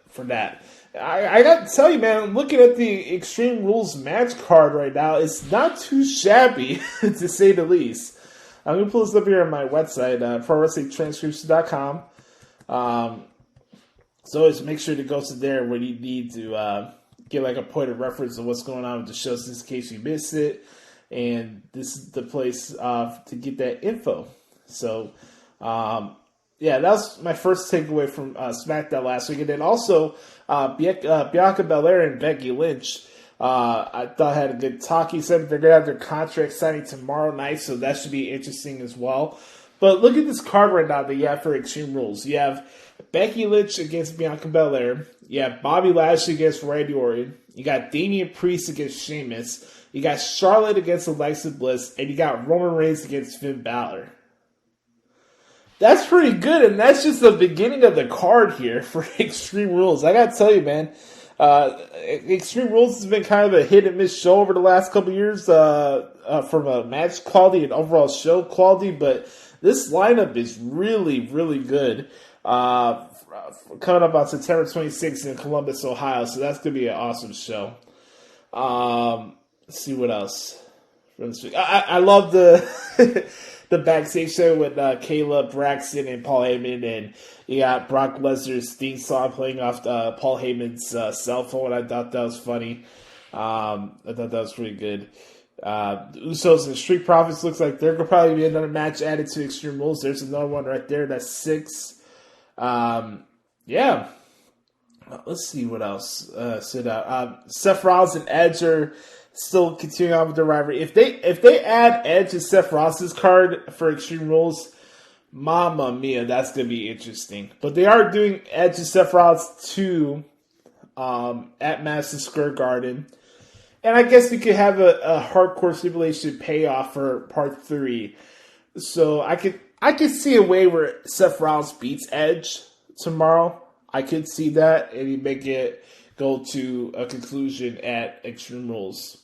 for that. I got to tell you, man, I'm looking at the Extreme Rules match card right now. It's not too shabby, to say the least. I'm going to pull this up here on my website, ProWrestlingTranscripts.com. So just make sure to go to there when you need to get like a point of reference of what's going on with the show, just in case you missed it. And this is the place to get that info. So, yeah, that was my first takeaway from SmackDown last week. And then also, Bianca Belair and Becky Lynch, I thought had a good talk. He said they're going to have their contract signing tomorrow night, so that should be interesting as well. But look at this card right now that you have for Extreme Rules. You have Becky Lynch against Bianca Belair. You have Bobby Lashley against Randy Orton. You got Damian Priest against Sheamus. You got Charlotte against Alexa Bliss. And you got Roman Reigns against Finn Balor. That's pretty good, and that's just the beginning of the card here for Extreme Rules. I gotta tell you, man, Extreme Rules has been kind of a hit and miss show over the last couple years from a match quality and overall show quality, but this lineup is really, really good. Coming up on September 26th in Columbus, Ohio, so that's gonna be an awesome show. Let's see what else from this week. I love the the backstage show with Kayla Braxton and Paul Heyman, and you got Brock Lesnar's theme song playing off Paul Heyman's cell phone. I thought that was funny. I thought that was pretty good. The Usos and Street Profits looks like there could probably be another match added to Extreme Rules. There's another one right there. That's 6. Yeah. Let's see what else stood out. Seth Rollins and Edge are still continuing on with the rivalry. If they add Edge to Seth Rollins' card for Extreme Rules, mamma mia, that's going to be interesting. But they are doing Edge and Seth Rollins 2 at Madison Square Garden. And I guess we could have a hardcore stipulation payoff for part 3. So I could see a way where Seth Rollins beats Edge tomorrow. I could see that, and he make it go to a conclusion at Extreme Rules.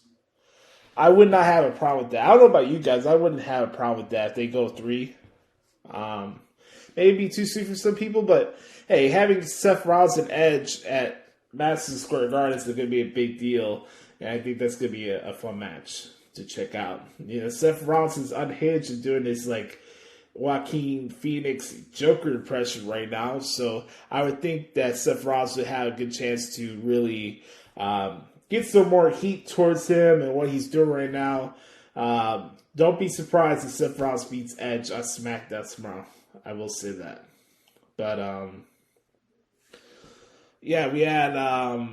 I would not have a problem with that. I don't know about you guys. I wouldn't have a problem with that if they go 3. Maybe too soon for some people, but hey, having Seth Rollins and Edge at Madison Square Garden is going to be a big deal. And I think that's going to be a fun match to check out. You know, Seth Rollins is unhinged and doing this like Joaquin Phoenix Joker impression right now. So I would think that Seth Rollins would have a good chance to really get some more heat towards him and what he's doing right now. Don't be surprised if Seth Rollins beats Edge on SmackDown tomorrow. I will say that. But, yeah, we had a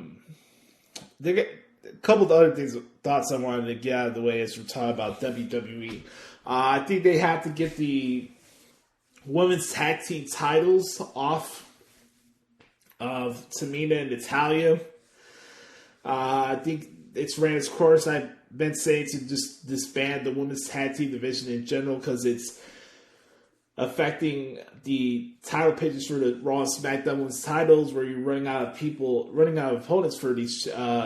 couple of other thoughts I wanted to get out of the way as we're talking about WWE. I think they have to get the women's tag team titles off of Tamina and Natalya. I think it's ran its course. I've been saying to just disband the women's tag team division in general because it's affecting the title pitches for the Raw and SmackDown women's titles, where you're running out of opponents for these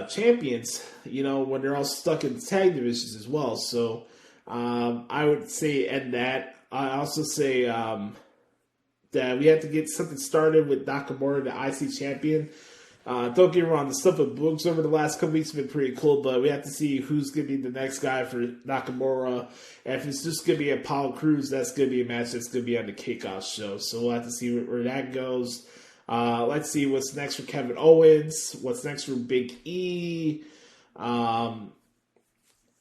champions, when they're all stuck in the tag divisions as well. So I would say end that. I also say that we have to get something started with Nakamura, the IC champion. Don't get me wrong, the stuff with Boogs over the last couple weeks has been pretty cool, but we have to see who's going to be the next guy for Nakamura. And if it's just going to be Apollo Crews, that's going to be a match that's going to be on the kickoff show. So we'll have to see where that goes. Let's see what's next for Kevin Owens, what's next for Big E.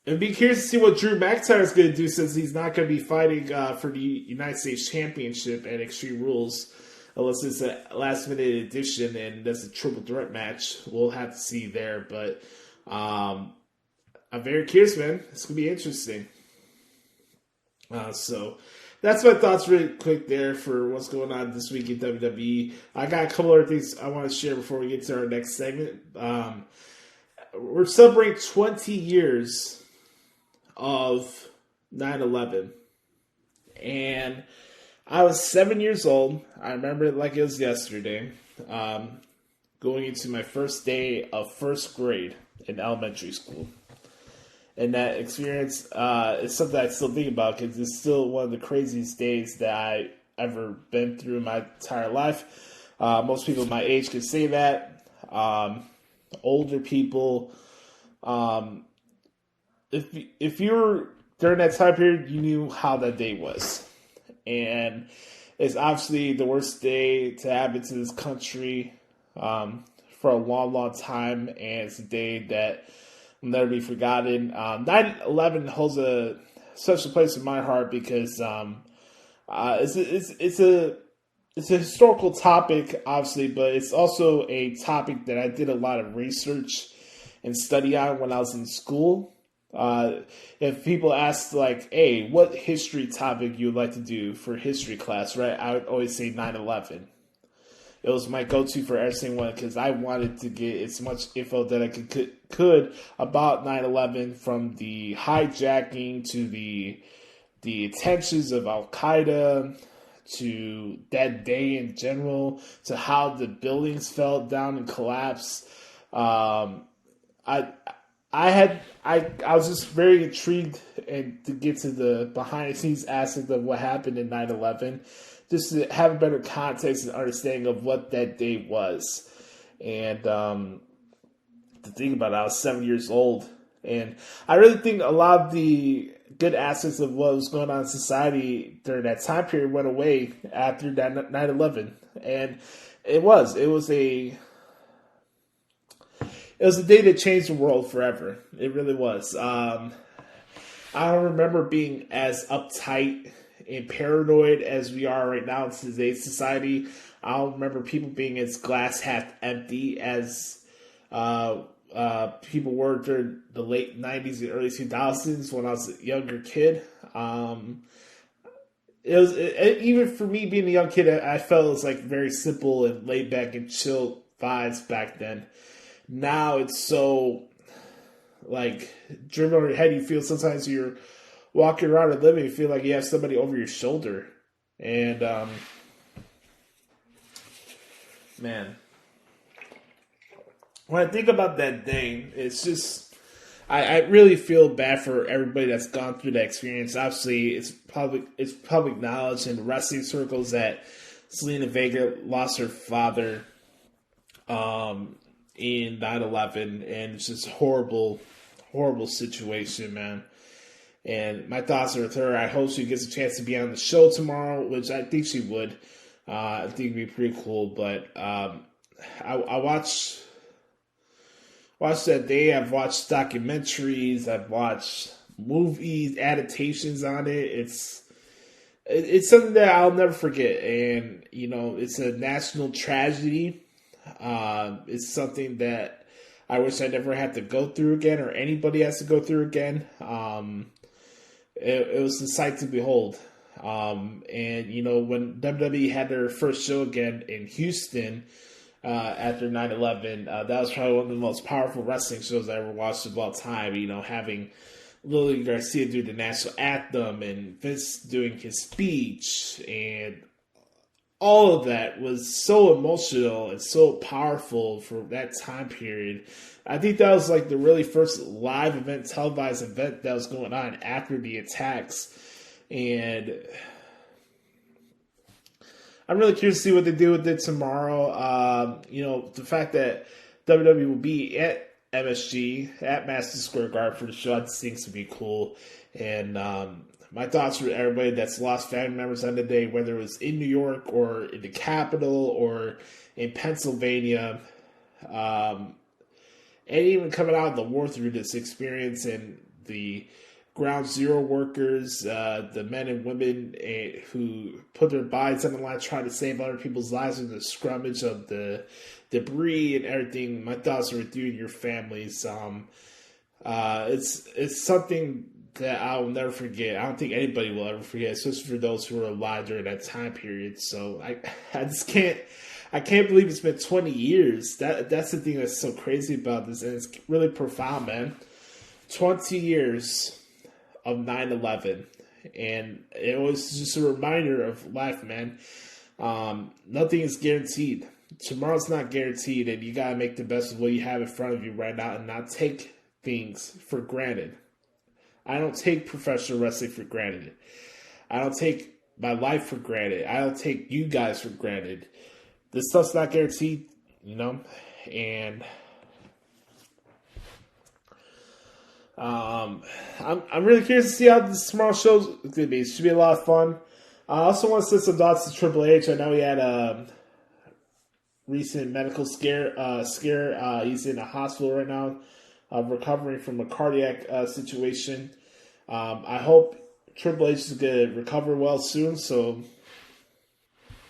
It'd be curious to see what Drew McIntyre is going to do, since he's not going to be fighting for the United States Championship at Extreme Rules, unless it's a last-minute addition and that's a triple threat match. We'll have to see there. But I'm very curious, man. It's going to be interesting. So that's my thoughts really quick there for what's going on this week in WWE. I got a couple other things I want to share before we get to our next segment. We're celebrating 20 years of 9/11. And I was 7 years old. I remember it like it was yesterday. Going into my first day of first grade in elementary school. And that experience is something I still think about, because it's still one of the craziest days that I ever been through in my entire life. Most people my age can say that. Older people, if you were during that time period, you knew how that day was. And it's obviously the worst day to happen to this country for a long, long time. And it's a day that will never be forgotten. 9/11 holds a special place in my heart because it's a historical topic, obviously, but it's also a topic that I did a lot of research and study on when I was in school. If people ask, like, hey, what history topic you would like to do for history class, right? I would always say 9/11. It was my go-to for every single one, because I wanted to get as much info that I could about 9/11, from the hijacking to the intentions of Al-Qaeda, to that day in general, to how the buildings fell down and collapsed. I was just very intrigued and to get to the behind the scenes aspect of what happened in 9/11, just to have a better context and understanding of what that day was. And to think about it, I was 7 years old, and I really think a lot of the good aspects of what was going on in society during that time period went away after that 9/11. And it was a day that changed the world forever. It really was. I don't remember being as uptight and paranoid as we are right now in today's society. I don't remember people being as glass half empty as people were during the late 90s and early 2000s when I was a younger kid. Even for me being a young kid, I felt it was like very simple and laid back and chill vibes back then. Now it's so like driven over your head. You feel sometimes you're walking around and living, you feel like you have somebody over your shoulder. And man, when I think about that day, it's just I really feel bad for everybody that's gone through that experience. Obviously, it's public knowledge in wrestling circles that Zelina Vega lost her father in 9/11, and it's just a horrible situation, man. And my thoughts are with her. I hope she gets a chance to be on the show tomorrow, which I think she would. I think it'd be pretty cool. But I watched that day. I've watched documentaries. I've watched movie adaptations on it. It's something that I'll never forget, and it's a national tragedy. It's something that I wish I never had to go through again, or anybody has to go through again. It was a sight to behold. And when WWE had their first show again in Houston after 9/11, that was probably one of the most powerful wrestling shows I ever watched of all time. Having Lily Garcia do the national anthem and Vince doing his speech, and all of that was so emotional and so powerful for that time period. I think that was like the really first live event, televised event that was going on after the attacks. And I'm really curious to see what they do with it tomorrow. The fact that WWE will be at MSG, at Madison Square Garden for the show, I just think it's going to be cool. And my thoughts for everybody that's lost family members on the day, whether it was in New York or in the Capitol or in Pennsylvania, and even coming out of the war through this experience, and the Ground Zero workers, the men and women who put their bodies on the line trying to save other people's lives in the scrummage of the debris and everything. My thoughts are with you and your families. It's something that I will never forget. I don't think anybody will ever forget, especially for those who were alive during that time period. So I just can't believe it's been 20 years. That's the thing that's so crazy about this, and it's really profound, man. 20 years of 9/11, and it was just a reminder of life, man. Nothing is guaranteed. Tomorrow's not guaranteed, and you gotta make the best of what you have in front of you right now and not take things for granted. I don't take professional wrestling for granted. I don't take my life for granted. I don't take you guys for granted. This stuff's not guaranteed, and I'm really curious to see how this tomorrow's show's going to be. It should be a lot of fun. I also want to send some thoughts to Triple H. I know he had a recent medical scare. He's in a hospital right now, recovering from a cardiac situation. I hope Triple H is going to recover well soon. So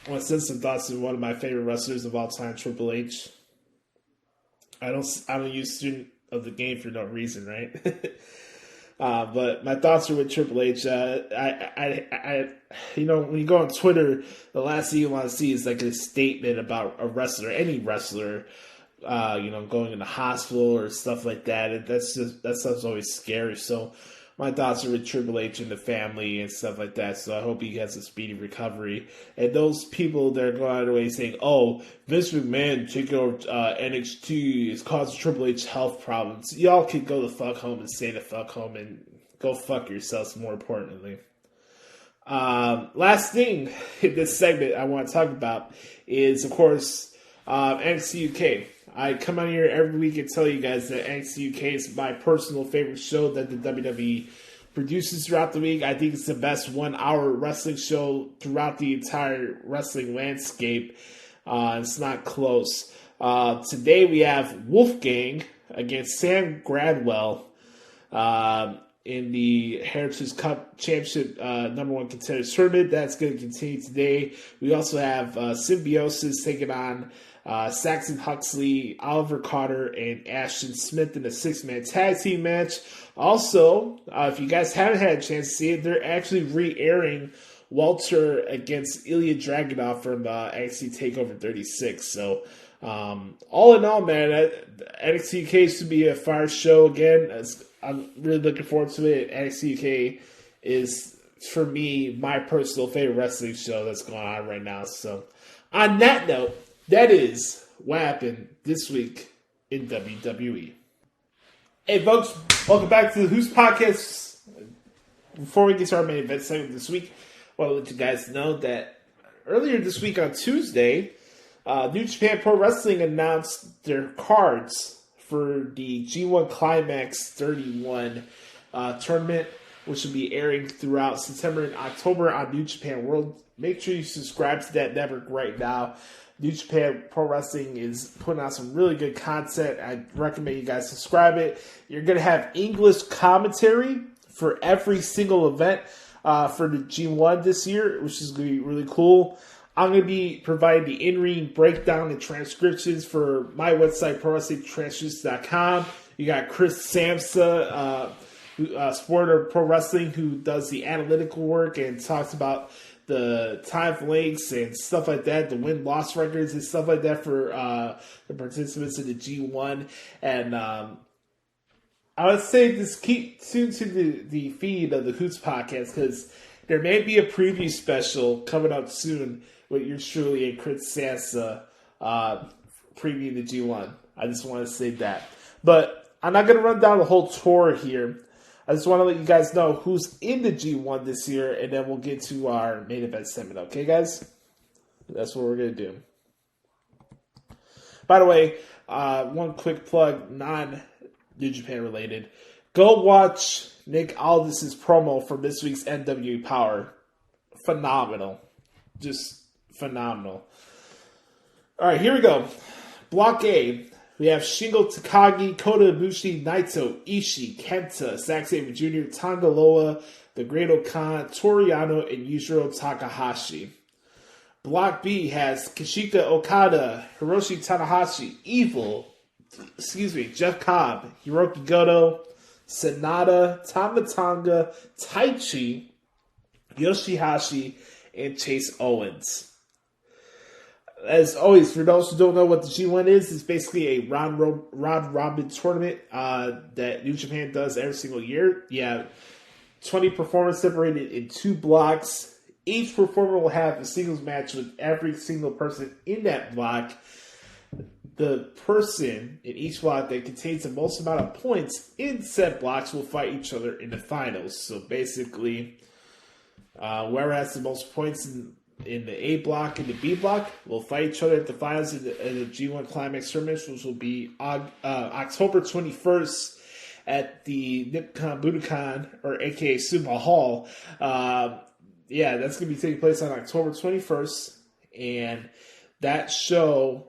I want to send some thoughts to one of my favorite wrestlers of all time, Triple H. I don't use student of the game for no reason, right? But my thoughts are with Triple H. When you go on Twitter, the last thing you want to see is like a statement about a wrestler, any wrestler, going in the hospital or stuff like that. And that stuff's always scary. So my thoughts are with Triple H and the family and stuff like that. So I hope he has a speedy recovery. And those people that are going out of their way saying, "Oh, Vince McMahon taking over NXT is causing Triple H health problems," y'all can go the fuck home and stay the fuck home and go fuck yourselves, more importantly. Last thing in this segment I want to talk about is, of course, NXT UK. I come on here every week and tell you guys that NXT UK is my personal favorite show that the WWE produces throughout the week. I think it's the best 1 hour wrestling show throughout the entire wrestling landscape. It's not close. Today we have Wolfgang against Sam Gradwell in the Heritage Cup Championship #1 contender tournament. That's going to continue today. We also have Symbiosis taking on Saxon Huxley, Oliver Carter, and Ashton Smith in a 6-man tag team match. Also, if you guys haven't had a chance to see it, they're actually re-airing Walter against Ilya Dragunov from NXT TakeOver 36. So, all in all, man, NXT UK should be a fire show again. I'm really looking forward to it. NXT UK is, for me, my personal favorite wrestling show that's going on right now. So, on that note, that is what happened this week in WWE. Hey, folks, welcome back to the Hoots Podcast. Before we get to our main event segment this week, I want to let you guys know that earlier this week on Tuesday, New Japan Pro Wrestling announced their cards for the G1 Climax 31 tournament, which will be airing throughout September and October on New Japan World. Make sure you subscribe to that network right now. New Japan Pro Wrestling is putting out some really good content. I recommend you guys subscribe it. You're going to have English commentary for every single event for the G1 this year, which is going to be really cool. I'm going to be providing the in-ring breakdown and transcriptions for my website, ProWrestlingTranscriptions.com. You got Chris Samsa, Sport of Pro Wrestling, who does the analytical work and talks about the time links and stuff like that, the win-loss records and stuff like that for the participants in the G1. And I would say just keep tuned to the feed of the Hoots podcast, because there may be a preview special coming up soon with yours truly and Chris Sansa previewing the G1. I just want to say that. But I'm not going to run down the whole tour here. I just want to let you guys know who's in the G1 this year, and then we'll get to our main event segment. Okay, guys? That's what we're going to do. By the way, one quick plug, non-New Japan related. Go watch Nick Aldis's promo from this week's NWA Power. Phenomenal. Just phenomenal. All right, here we go. Block A. We have Shingo Takagi, Kota Ibushi, Naito, Ishii, Kenta, Zack Sabre Jr., Tonga Loa, The Great Okan, Toriano, and Yujiro Takahashi. Block B has Kishika Okada, Hiroshi Tanahashi, Jeff Cobb, Hiroki Goto, Sanada, Tama Tonga, Taichi, Yoshihashi, and Chase Owens. As always, for those who don't know what the G1 is, it's basically a round-robin tournament that New Japan does every single year. You have 20 performers separated in 2 blocks. Each performer will have a singles match with every single person in that block. The person in each block that contains the most amount of points in said blocks will fight each other in the finals. So basically, whoever has the most points in the A block and the B block will fight each other at the finals in the G1 Climax tournament, which will be October 21st at the Nippon Budokan, or aka Sumo Hall. That's going to be taking place on October 21st. And that show,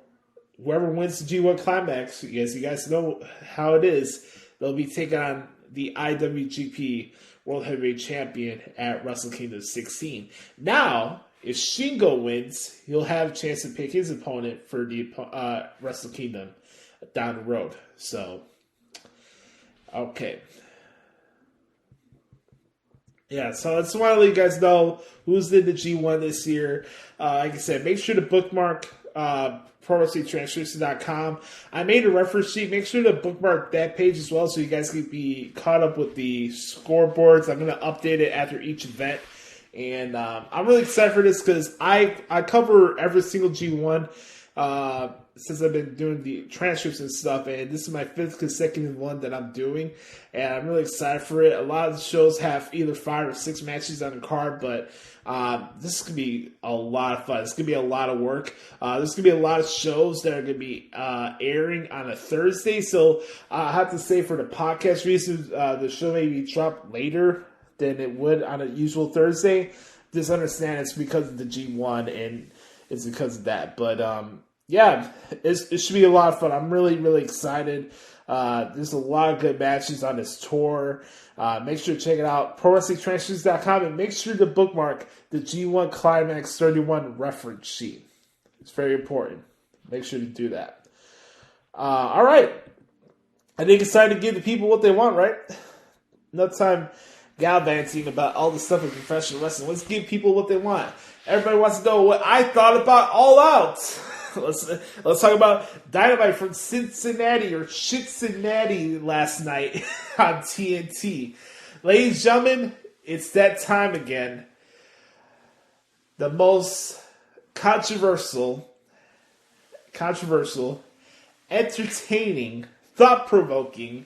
whoever wins the G1 Climax, you guys know how it is, they'll be taking on the IWGP World Heavyweight Champion at Wrestle Kingdom 16. Now, if Shingo wins, he'll have a chance to pick his opponent for the Wrestle Kingdom down the road. So, okay. Yeah, so I just want to let you guys know who's in the G1 this year. Like I said, make sure to bookmark ProWrestlingTranscriptions.com. I made a reference sheet. Make sure to bookmark that page as well so you guys can be caught up with the scoreboards. I'm going to update it after each event. And I'm really excited for this because I cover every single G1 since I've been doing the transcripts and stuff. And this is my 5th consecutive one that I'm doing. And I'm really excited for it. A lot of the shows have either 5 or 6 matches on the card, but this is going to be a lot of fun. It's going to be a lot of work. There's going to be a lot of shows that are going to be airing on a Thursday. So I have to say, for the podcast reasons, the show may be dropped later than it would on a usual Thursday. Just understand it's because of the G1 and it's because of that. But it should be a lot of fun. I'm really, really excited. There's a lot of good matches on this tour. Make sure to check it out, ProWrestlingTranscriptions.com, and make sure to bookmark the G1 Climax 31 reference sheet. It's very important. Make sure to do that. All right. I think it's time to give the people what they want, right? Enough time gallivanting about all the stuff in professional wrestling. Let's give people what they want. Everybody wants to know what I thought about All Out. Let's talk about Dynamite from Cincinnati last night on TNT. Ladies and gentlemen, it's that time again. The most controversial, entertaining, thought-provoking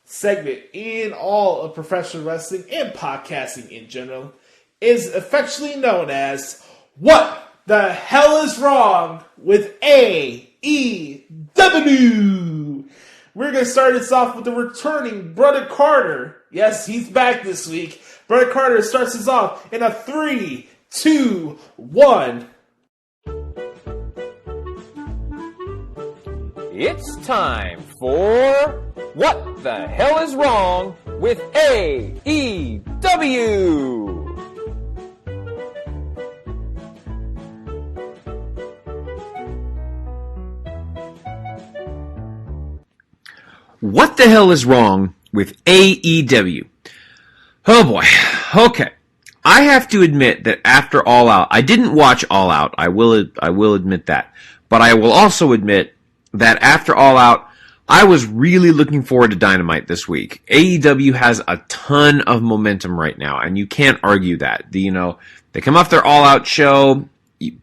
segment in all of professional wrestling and podcasting in general is affectionately known as What the Hell is Wrong with AEW? We're going to start this off with the returning Brother Carter. Yes, he's back this week. Brother Carter starts us off in a 3, 2, 1. It's time for What the hell is wrong with AEW? What the hell is wrong with AEW? Oh boy. Okay. I have to admit that after All Out, I didn't watch All Out. I will admit that. But I will also admit that after All Out, I was really looking forward to Dynamite this week. AEW has a ton of momentum right now, and you can't argue that. They come off their All Out show.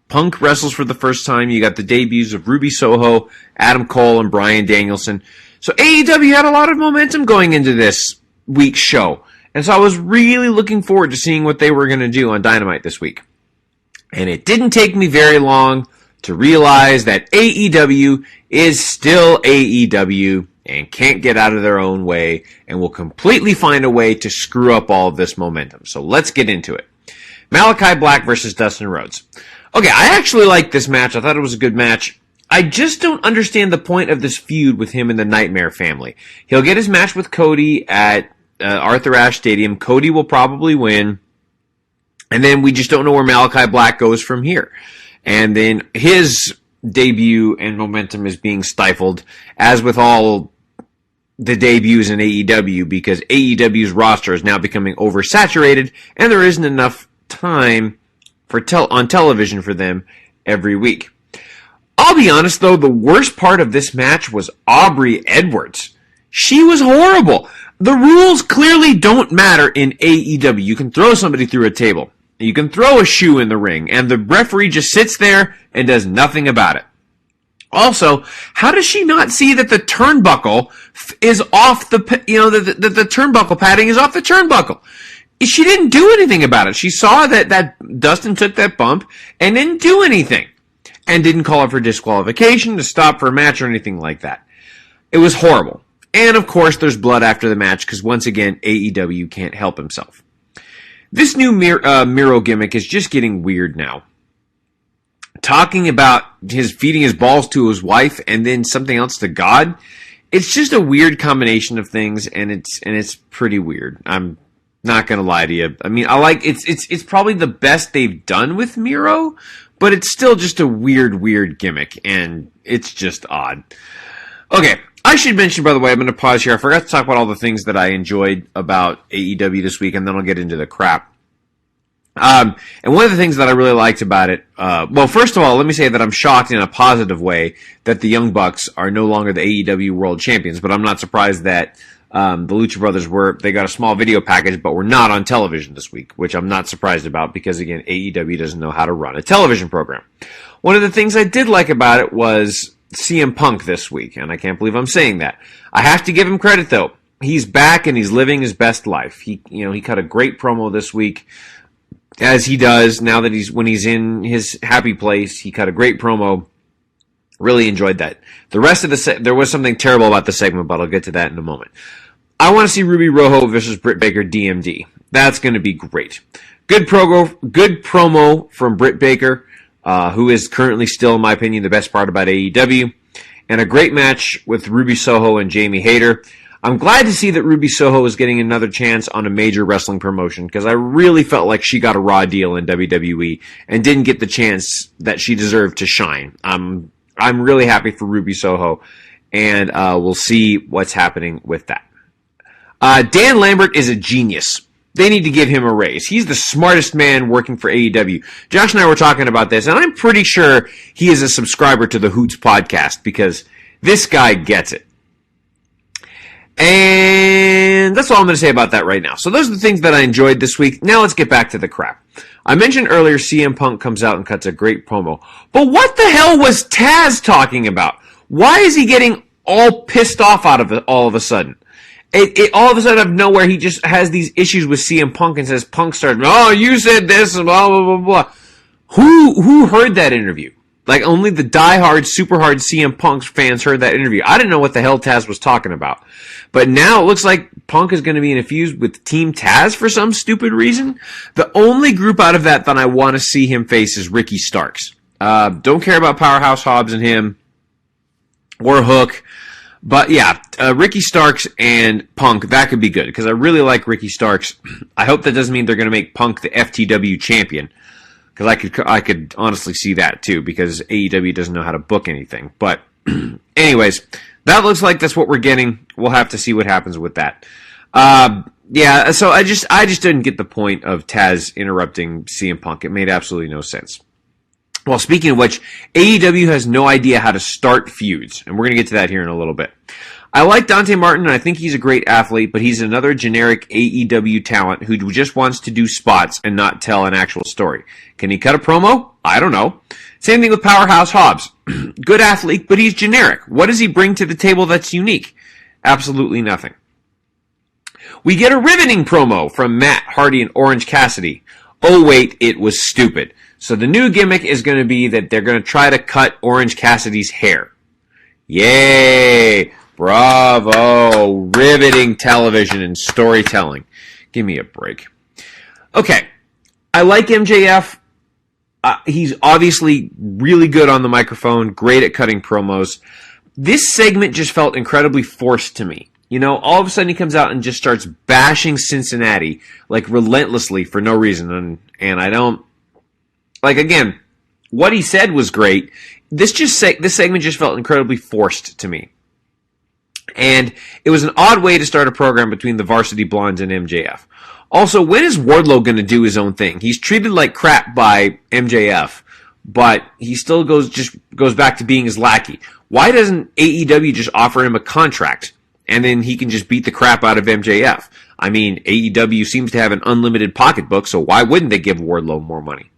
Punk wrestles for the first time. You got the debuts of Ruby Soho, Adam Cole, and Bryan Danielson. So AEW had a lot of momentum going into this week's show. And so I was really looking forward to seeing what they were going to do on Dynamite this week. And it didn't take me very long to realize that AEW is still AEW and can't get out of their own way and will completely find a way to screw up all of this momentum. So let's get into it. Malachi Black versus Dustin Rhodes. Okay, I actually liked this match. I thought it was a good match. I just don't understand the point of this feud with him and the Nightmare family. He'll get his match with Cody at Arthur Ashe Stadium. Cody will probably win. And then we just don't know where Malachi Black goes from here. And then his debut and momentum is being stifled, as with all the debuts in AEW, because AEW's roster is now becoming oversaturated, and there isn't enough time for on television for them every week. I'll be honest, though, the worst part of this match was Aubrey Edwards. She was horrible. The rules clearly don't matter in AEW. You can throw somebody through a table. You can throw a shoe in the ring, and the referee just sits there and does nothing about it. Also, how does she not see that the turnbuckle is off the turnbuckle padding is off the turnbuckle? She didn't do anything about it. She saw that Dustin took that bump and didn't do anything. And didn't call her for disqualification, to stop for a match, or anything like that. It was horrible. And, of course, there's blood after the match, because, once again, AEW can't help himself. This new Miro gimmick is just getting weird now. Talking about his feeding his balls to his wife and then something else to God, it's just a weird combination of things, and it's pretty weird. I'm not gonna lie to you. I mean, it's probably the best they've done with Miro, but it's still just a weird gimmick, and it's just odd. Okay, I should mention, by the way, I'm going to pause here. I forgot to talk about all the things that I enjoyed about AEW this week, and then I'll get into the crap. And one of the things that I really liked about it, well, first of all, let me say that I'm shocked in a positive way that the Young Bucks are no longer the AEW World Champions, but I'm not surprised that the Lucha Brothers they got a small video package, but were not on television this week, which I'm not surprised about because, again, AEW doesn't know how to run a television program. One of the things I did like about it was CM Punk this week, and I can't believe I'm saying that. I have to give him credit, though. He's back and he's living his best life. He cut a great promo this week, as he does now that when he's in his happy place. He cut a great promo. Really enjoyed that. The rest of there was something terrible about the segment, but I'll get to that in a moment. I want to see Ruby Rojo versus Britt Baker DMD. That's going to be great. Good promo from Britt Baker, who is currently still, in my opinion, the best part about AEW. And a great match with Ruby Soho and Jamie Hayter. I'm glad to see that Ruby Soho is getting another chance on a major wrestling promotion, because I really felt like she got a raw deal in WWE and didn't get the chance that she deserved to shine. I'm really happy for Ruby Soho, and we'll see what's happening with that. Dan Lambert is a genius. They need to give him a raise. He's the smartest man working for AEW. Josh and I were talking about this, and I'm pretty sure he is a subscriber to the Hoots podcast, because this guy gets it. And that's all I'm going to say about that right now. So those are the things that I enjoyed this week. Now let's get back to the crap. I mentioned earlier CM Punk comes out and cuts a great promo. But what the hell was Taz talking about? Why is he getting all pissed off out of it all of a sudden? All of a sudden, out of nowhere, he just has these issues with CM Punk and says, Punk started, oh, you said this, and blah, blah, blah, blah. Who heard that interview? Like, only the diehard, super hard CM Punk fans heard that interview. I didn't know what the hell Taz was talking about. But now it looks like Punk is going to be in a feud with Team Taz for some stupid reason. The only group out of that I want to see him face is Ricky Starks. Don't care about Powerhouse Hobbs and him, or Hook. But yeah, Ricky Starks and Punk, that could be good because I really like Ricky Starks. I hope that doesn't mean they're going to make Punk the FTW champion because I could honestly see that too because AEW doesn't know how to book anything. But anyways, that looks like that's what we're getting. We'll have to see what happens with that. Yeah, so I just didn't get the point of Taz interrupting CM Punk. It made absolutely no sense. Well, speaking of which, AEW has no idea how to start feuds, and we're going to get to that here in a little bit. I like Dante Martin, and I think he's a great athlete, but he's another generic AEW talent who just wants to do spots and not tell an actual story. Can he cut a promo? I don't know. Same thing with Powerhouse Hobbs. Good athlete, but he's generic. What does he bring to the table that's unique? Absolutely nothing. We get a riveting promo from Matt Hardy and Orange Cassidy. Oh wait, it was stupid. So the new gimmick is going to be that they're going to try to cut Orange Cassidy's hair. Yay! Bravo! Riveting television and storytelling. Give me a break. Okay. I like MJF. He's obviously really good on the microphone, great at cutting promos. This segment just felt incredibly forced to me. You know, all of a sudden he comes out and just starts bashing Cincinnati, like, relentlessly for no reason. And I don't... Like, again, what he said was great. This segment just felt incredibly forced to me. And it was an odd way to start a program between the Varsity Blondes and MJF. Also, when is Wardlow going to do his own thing? He's treated like crap by MJF, but he still goes back to being his lackey. Why doesn't AEW just offer him a contract, and then he can just beat the crap out of MJF? I mean, AEW seems to have an unlimited pocketbook, so why wouldn't they give Wardlow more money?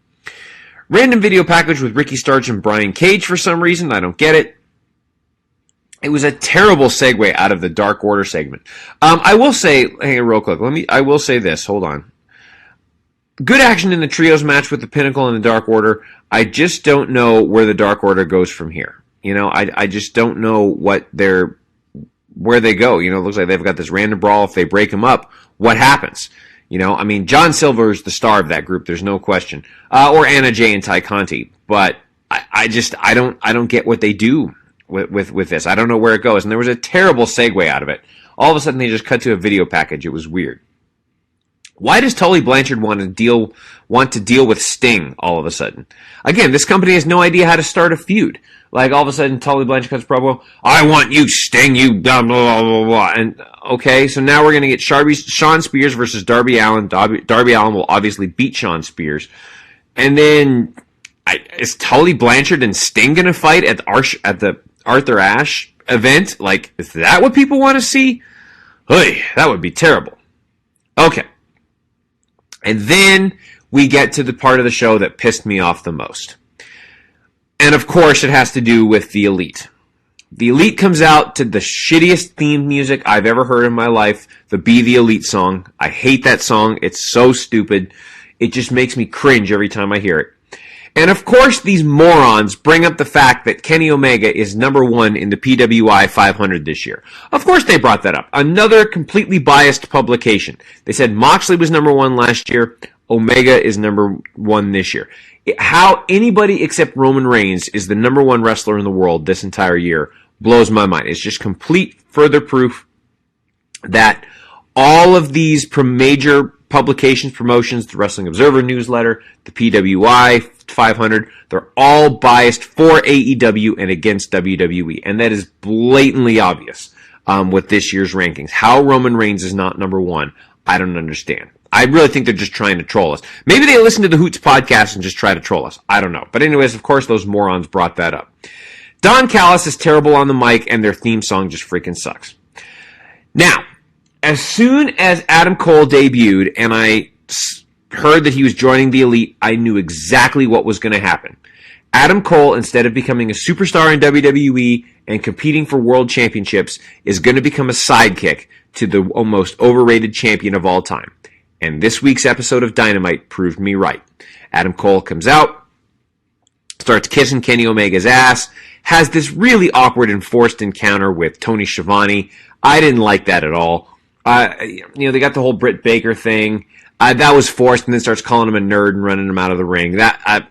Random video package with Ricky Starks and Brian Cage for some reason. I don't get it. It was a terrible segue out of the Dark Order segment. I will say, hang on real quick. I will say this. Hold on. Good action in the trios match with the Pinnacle and the Dark Order. I just don't know where the Dark Order goes from here. You know, I just don't know where they go. You know, it looks like they've got this random brawl. If they break them up, what happens? You know, I mean, John Silver is the star of that group. There's no question. Or Anna Jay and Ty Conti. But I don't get what they do with this. I don't know where it goes. And there was a terrible segue out of it. All of a sudden, they just cut to a video package. It was weird. Why does Tully Blanchard want to deal with Sting all of a sudden? Again, this company has no idea how to start a feud. Like, all of a sudden, Tully Blanchard cuts promo, I want you, Sting, you blah, blah, blah, blah. And, okay, so now we're going to get Shawn Spears versus Darby Allin. Darby Allin will obviously beat Shawn Spears. And then, is Tully Blanchard and Sting going to fight at the Arthur Ashe event? Like, is that what people want to see? Oy, that would be terrible. Okay. And then we get to the part of the show that pissed me off the most. And of course, it has to do with the Elite. The Elite comes out to the shittiest theme music I've ever heard in my life, the Be the Elite song. I hate that song. It's so stupid. It just makes me cringe every time I hear it. And of course, these morons bring up the fact that Kenny Omega is number 1 in the PWI 500 this year. Of course they brought that up. Another completely biased publication. They said Moxley was number 1 last year. Omega is number 1 this year. How anybody except Roman Reigns is the number 1 wrestler in the world this entire year blows my mind. It's just complete further proof that all of these major publications, promotions, the Wrestling Observer newsletter, the PWI 500, they're all biased for AEW and against WWE. And that is blatantly obvious with this year's rankings. How Roman Reigns is not number 1, I don't understand. I really think they're just trying to troll us. Maybe they listen to the Hoots podcast and just try to troll us. I don't know. But anyways, of course, those morons brought that up. Don Callis is terrible on the mic, and their theme song just freaking sucks. Now, as soon as Adam Cole debuted and I heard that he was joining the Elite, I knew exactly what was going to happen. Adam Cole, instead of becoming a superstar in WWE and competing for world championships, is going to become a sidekick to the most overrated champion of all time. And this week's episode of Dynamite proved me right. Adam Cole comes out, starts kissing Kenny Omega's ass, has this really awkward and forced encounter with Tony Schiavone. I didn't like that at all. They got the whole Britt Baker thing. That was forced, and then starts calling him a nerd and running him out of the ring. That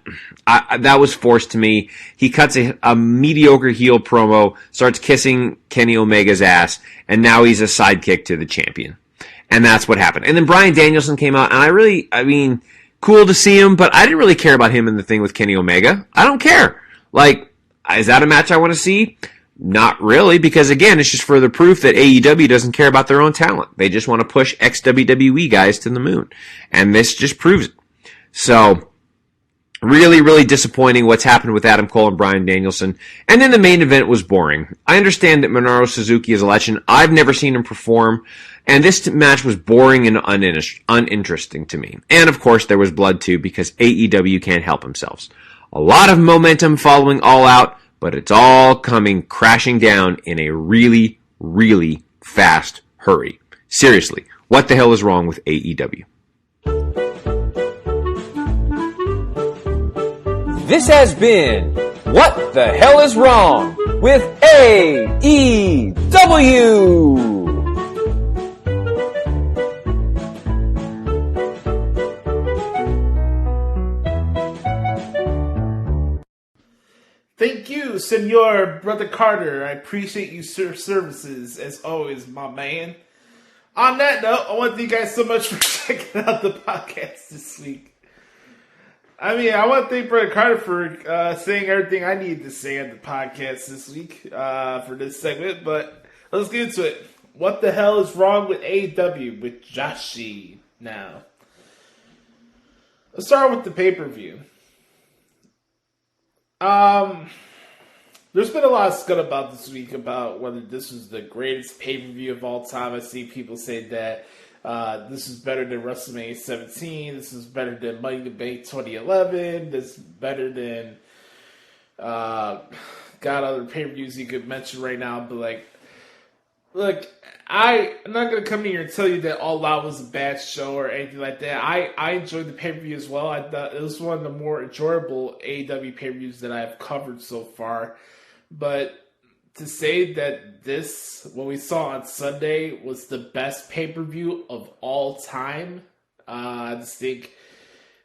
was forced to me. He cuts a mediocre heel promo, starts kissing Kenny Omega's ass, and now he's a sidekick to the champion. And that's what happened. And then Bryan Danielson came out, and cool to see him, but I didn't really care about him in the thing with Kenny Omega. I don't care. Like, is that a match I want to see? Not really, because again, it's just further proof that AEW doesn't care about their own talent. They just want to push ex-WWE guys to the moon. And this just proves it. So, really, really disappointing what's happened with Adam Cole and Bryan Danielson. And then the main event was boring. I understand that Minoru Suzuki is a legend. I've never seen him perform. And this match was boring and uninteresting to me. And of course, there was blood too, because AEW can't help themselves. A lot of momentum following All Out, but it's all coming crashing down in a really, really fast hurry. Seriously, what the hell is wrong with AEW? This has been What the Hell is Wrong with AEW. Thank you, Senor Brother Carter. I appreciate your services, as always, my man. On that note, I want to thank you guys so much for checking out the podcast this week. I want to thank Brother Carter for saying everything I needed to say on the podcast this week for this segment, but let's get into it. What the hell is wrong with AEW with Joshie now? Let's start with the pay-per-view. There's been a lot of scuttlebutt this week about whether this was the greatest pay-per-view of all time. I see people say that this is better than WrestleMania 17. This is better than Money in the Bank 2011. This is better than other pay-per-views you could mention right now. But look, I'm not gonna come in here and tell you that All Out was a bad show or anything like that. I enjoyed the pay-per-view as well. I thought it was one of the more enjoyable AEW pay-per-views that I've covered so far. But to say that what we saw on Sunday was the best pay-per-view of all time, I just think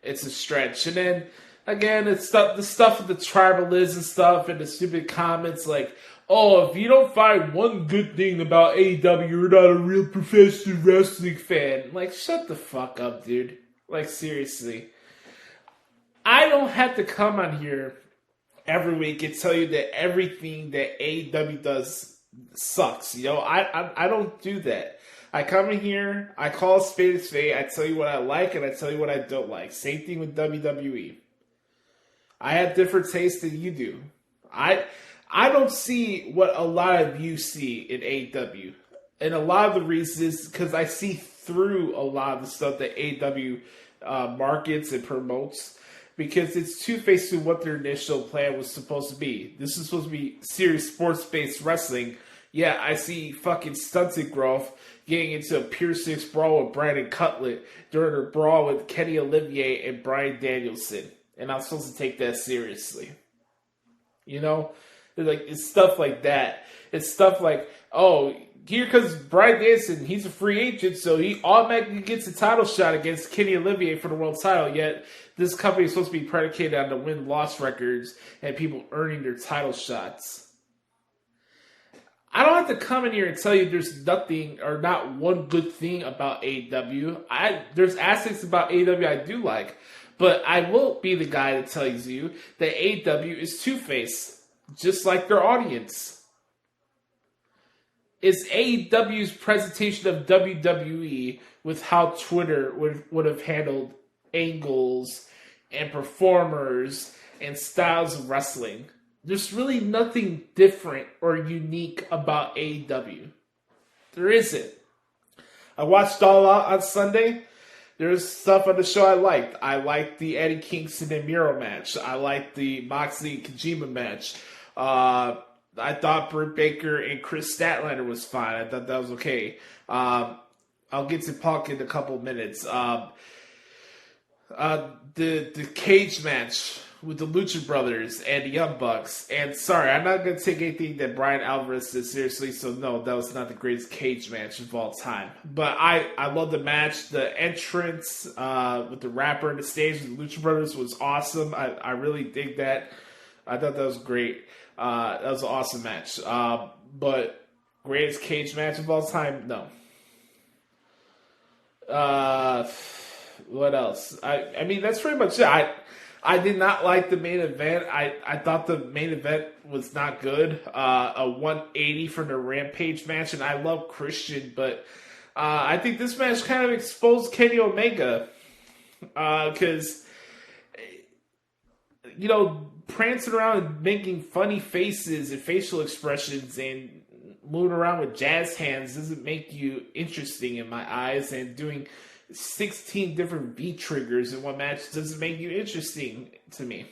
it's a stretch. And then, again, it's the stuff with the tribalism stuff and the stupid comments like, oh, if you don't find one good thing about AEW, you're not a real professional wrestling fan. Like, shut the fuck up, dude. Like, seriously. I don't have to come on here every week and tell you that everything that AEW does sucks. I don't do that. I come in here, I call a spade a spade, I tell you what I like and I tell you what I don't like. Same thing with WWE. I have different tastes than you do. I don't see what a lot of you see in AEW. And a lot of the reason is because I see through a lot of the stuff that AEW markets and promotes. Because it's two-faced to what their initial plan was supposed to be. This is supposed to be serious sports-based wrestling. Yeah, I see fucking stunted growth getting into a Pure 6 brawl with Brandon Cutlet during a brawl with Kenny Olivier and Bryan Danielson. And I'm supposed to take that seriously. It's stuff like that. It's stuff like, oh, here comes Bryan Danielson, he's a free agent, so he automatically gets a title shot against Kenny Olivier for the world title, yet this company is supposed to be predicated on the win-loss records and people earning their title shots. I don't have to come in here and tell you there's nothing or not one good thing about AEW. There's aspects about AEW I do like, but I will be the guy that tells you that AEW is two-faced, just like their audience. It's AEW's presentation of WWE with how Twitter would have handled angles and performers and styles of wrestling. There's really nothing different or unique about AEW. There isn't. I watched All Out on Sunday. There's stuff on the show I liked. I liked the Eddie Kingston and Miro match. I liked the Moxley and Kojima match. I thought Britt Baker and Chris Statlander was fine. I thought that was okay. I'll get to Punk in a couple minutes. The cage match with the Lucha Brothers and the Young Bucks. And sorry, I'm not going to take anything that Bryan Alvarez did seriously, so no, that was not the greatest cage match of all time. But I love the match. The entrance with the rapper on the stage with the Lucha Brothers was awesome. I really dig that. I thought that was great. That was an awesome match. But greatest cage match of all time? No. What else? I mean, that's pretty much it. I did not like the main event. I thought the main event was not good. A 180 from the Rampage match, and I love Christian, but I think this match kind of exposed Kenny Omega. Because, prancing around and making funny faces and facial expressions and moving around with jazz hands doesn't make you interesting in my eyes, and doing 16 different V triggers in one match doesn't make you interesting to me.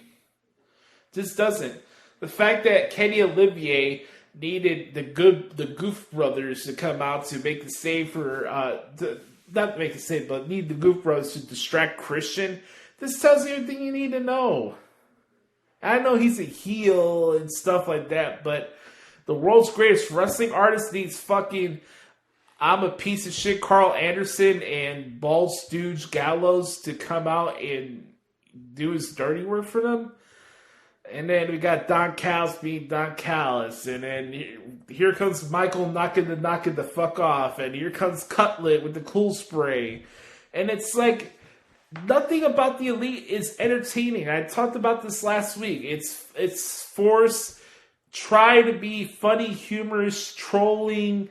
Just doesn't. The fact that Kenny Olivier needed the Goof Brothers to come out to make the save not make the save, but need the Goof Brothers to distract Christian. This tells you everything you need to know. I know he's a heel and stuff like that, but the world's greatest wrestling artist needs fucking I'm a piece of shit Carl Anderson and Bald Stooge Gallows to come out and do his dirty work for them. And then we got Don Callis being Don Callis. And then here comes Michael knocking the fuck off. And here comes Cutlet with the cool spray. And it's like, nothing about the Elite is entertaining. I talked about this last week. It's forced, try to be funny, humorous, trolling,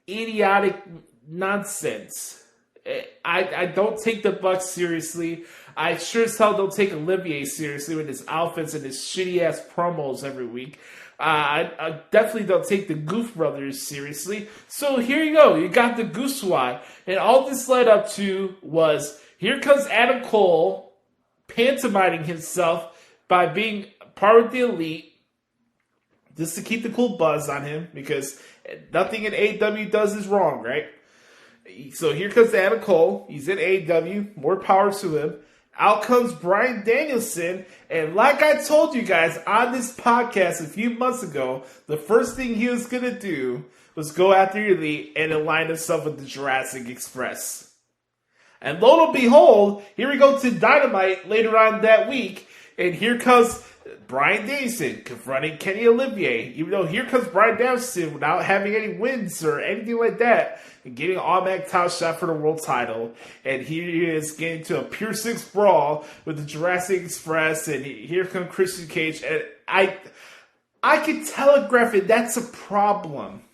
idiotic nonsense. I don't take the Bucks seriously. I sure as hell don't take Olivier seriously with his outfits and his shitty ass promos every week. I definitely don't take the Goof Brothers seriously. So here you go. You got the Goof Squad. And all this led up to was, here comes Adam Cole pantomiming himself by being part of the Elite, just to keep the cool buzz on him, because nothing in AEW does is wrong, right? So here comes Adam Cole. He's in AEW. More power to him. Out comes Bryan Danielson. And like I told you guys on this podcast a few months ago, the first thing he was going to do was go after the Elite and align himself with the Jurassic Express. And lo and behold, here we go to Dynamite later on that week. And here comes Bryan Danielson confronting Kenny Olivier. Even though here comes Bryan Danielson without having any wins or anything like that, and getting an automatic title shot for the world title. And here he is getting to a Pure Six brawl with the Jurassic Express. And here comes Christian Cage. And I can telegraph it. That's a problem.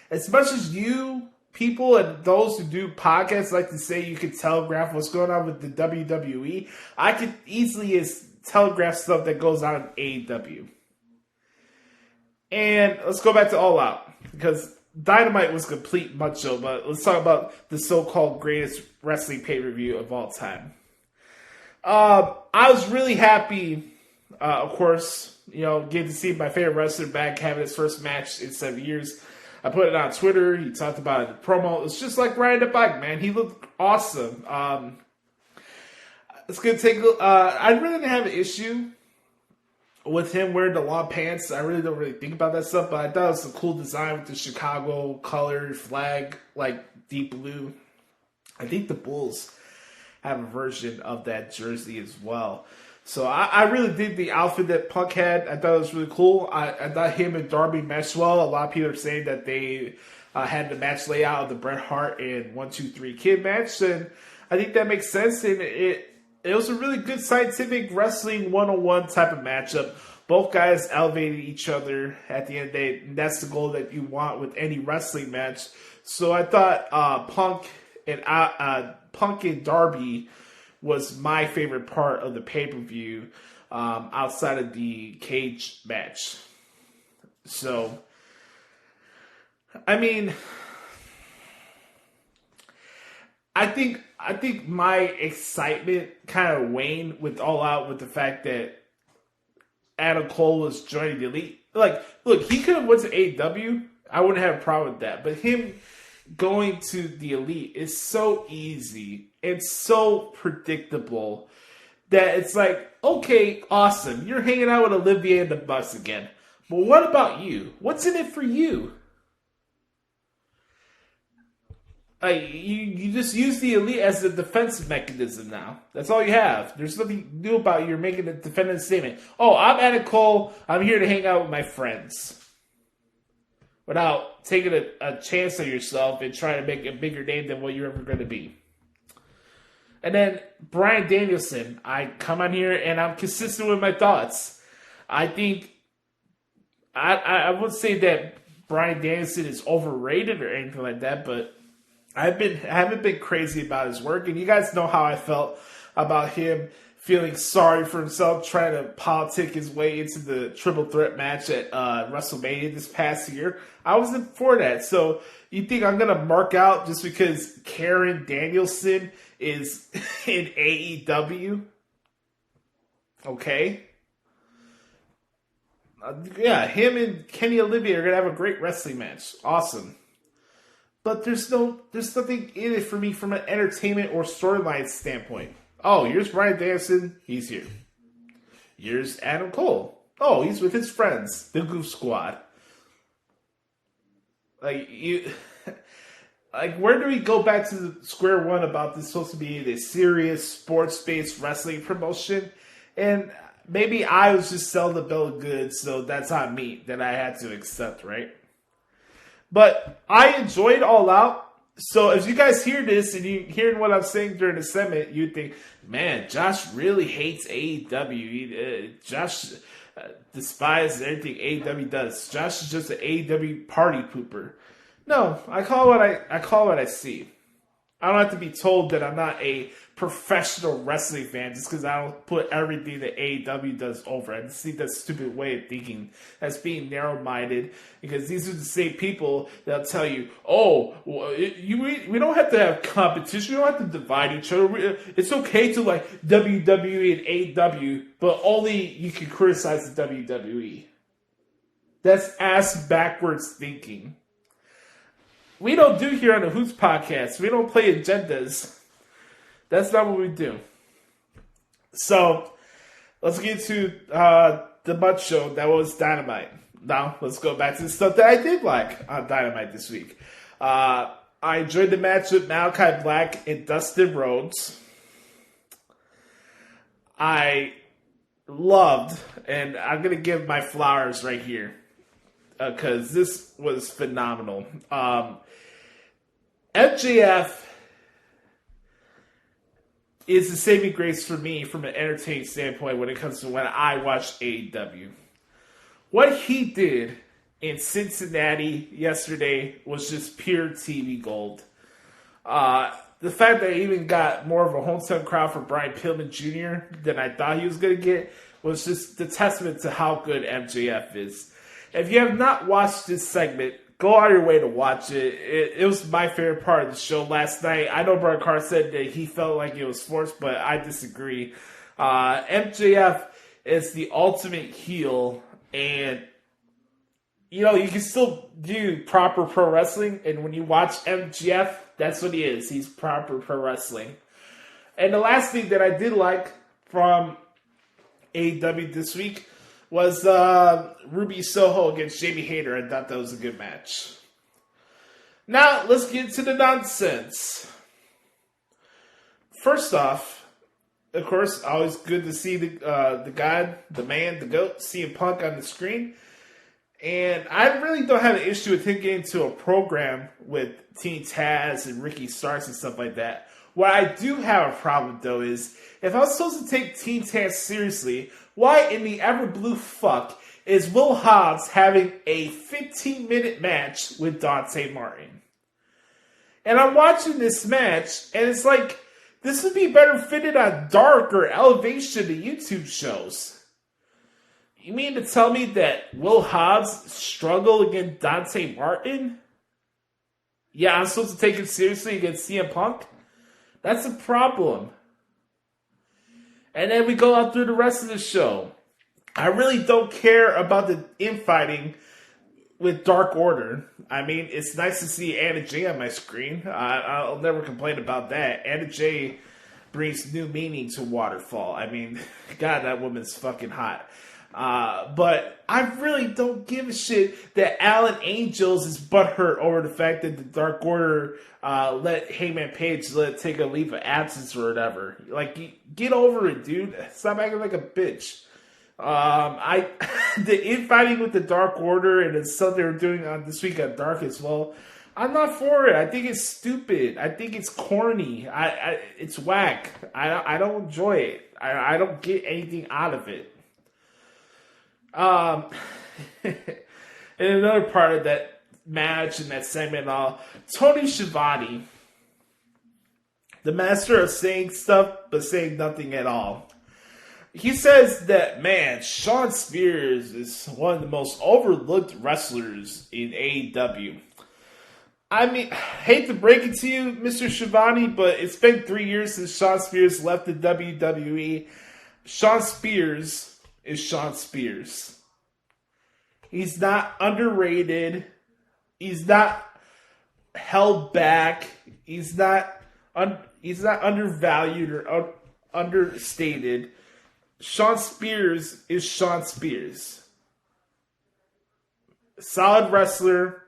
As much as you people and those who do podcasts like to say you can telegraph what's going on with the WWE, I could easily telegraph stuff that goes on in AEW. And let's go back to All Out, because Dynamite was complete macho, but let's talk about the so-called greatest wrestling pay-per-view of all time. I was really happy, of course, getting to see my favorite wrestler back, having his first match in 7 years. I put it on Twitter. He talked about it in the promo. It's just like riding a bike, man. He looked awesome. It's going to take... I really didn't have an issue with him wearing the long pants. I really don't think about that stuff, but I thought it was a cool design with the Chicago colored flag, like deep blue. I think the Bulls have a version of that jersey as well. So I really dig the outfit that Punk had. I thought it was really cool. I thought him and Darby meshed well. A lot of people are saying that they had the match layout of the Bret Hart and 1-2-3 Kid match, and I think that makes sense. And it was a really good scientific wrestling one-on-one type of matchup. Both guys elevated each other at the end of the day. And that's the goal that you want with any wrestling match. So I thought Punk and Darby was my favorite part of the pay-per-view outside of the cage match. So, I mean, I think my excitement kind of waned with All Out with the fact that Adam Cole was joining the Elite. Like, look, he could have went to AEW. I wouldn't have a problem with that. But him going to the Elite is so easy and so predictable that it's like, okay, awesome, you're hanging out with Olivier and the Bucks again. But what about you? What's in it for you? You just use the Elite as a defensive mechanism now. That's all you have. There's nothing new about you. You're making a defensive statement. Oh, I'm Adam Cole. I'm here to hang out with my friends. Without taking a chance on yourself and trying to make a bigger name than what you're ever going to be. And then Bryan Danielson. I come on here and I'm consistent with my thoughts. I think I would say that Bryan Danielson is overrated or anything like that, but I haven't been crazy about his work, and you guys know how I felt about him feeling sorry for himself, trying to politic his way into the triple threat match at WrestleMania this past year. I wasn't for that. So you think I'm gonna mark out just because Karen Danielson is in AEW? Okay. Yeah, him and Kenny Olivier are gonna have a great wrestling match. Awesome. But there's nothing in it for me from an entertainment or storyline standpoint. Oh, here's Bryan Danielson. He's here. Here's Adam Cole. Oh, he's with his friends, the Goof Squad. Like where do we go back to the square one about this supposed to be a serious sports-based wrestling promotion? And maybe I was just selling the bill of goods, so that's on me that I had to accept, right? But I enjoyed All Out. So if you guys hear this and you're hearing what I'm saying during the segment, you think, man, Josh really hates AEW. Josh despises everything AEW does. Josh is just an AEW party pooper. No, I call what I see. I don't have to be told that I'm not a professional wrestling fan just because I don't put everything that AEW does over. I just see that stupid way of thinking as being narrow-minded, because these are the same people that'll tell you, oh, well, we don't have to have competition. We don't have to divide each other. It's okay to like WWE and AEW, but only you can criticize the WWE. That's ass-backwards thinking. We don't do here on the Hoots podcast. We don't play agendas. That's not what we do. So, let's get to the Mud Show. That was Dynamite. Now, let's go back to the stuff that I did like on Dynamite this week. I enjoyed the match with Malachi Black and Dustin Rhodes. I loved, and I'm going to give my flowers right here, because this was phenomenal. MJF is the saving grace for me from an entertainment standpoint when it comes to when I watch AEW. What he did in Cincinnati yesterday was just pure TV gold. The fact that he even got more of a hometown crowd for Brian Pillman Jr. than I thought he was going to get was just the testament to how good MJF is. If you have not watched this segment, go out of your way to watch it. It was my favorite part of the show last night. I know Brian Carr said that he felt like it was forced, but I disagree. MJF is the ultimate heel, and you can still do proper pro wrestling. And when you watch MJF, that's what he is. He's proper pro wrestling. And the last thing that I did like from AEW this week was Ruby Soho against Jamie Hayter. I thought that was a good match. Now, let's get to the nonsense. First off, of course, always good to see the guy, the man, the GOAT, CM Punk on the screen. And I really don't have an issue with him getting to a program with Team Taz and Ricky Starks and stuff like that. What I do have a problem, though, is if I was supposed to take Team Taz seriously, why in the ever blue fuck is Will Hobbs having a 15-minute match with Dante Martin? And I'm watching this match, and it's like, this would be better fitted on Dark or Elevation, the YouTube shows. You mean to tell me that Will Hobbs struggled against Dante Martin? Yeah, I'm supposed to take it seriously against CM Punk? That's a problem. And then we go out through the rest of the show. I really don't care about the infighting with Dark Order. I mean, it's nice to see Anna Jay on my screen. I'll never complain about that. Anna Jay brings new meaning to Waterfall. I mean, God, that woman's fucking hot. But I really don't give a shit that Alan Angels is butthurt over the fact that the Dark Order let Hangman Page take a leave of absence or whatever. Like, get over it, dude. Stop acting like a bitch. The infighting with the Dark Order and it's something they were doing on this week on Dark as well. I'm not for it. I think it's stupid. I think it's corny. It's whack. I don't enjoy it. I don't get anything out of it. And another part of that match and that segment, Tony Schiavone, the master of saying stuff but saying nothing at all. He says that, man, Shawn Spears is one of the most overlooked wrestlers in AEW. I mean, hate to break it to you, Mr. Schiavone, but it's been 3 years since Shawn Spears left the WWE. Shawn Spears is Shawn Spears. He's not underrated. He's not held back. He's not undervalued or understated. Shawn Spears is Shawn Spears. Solid wrestler.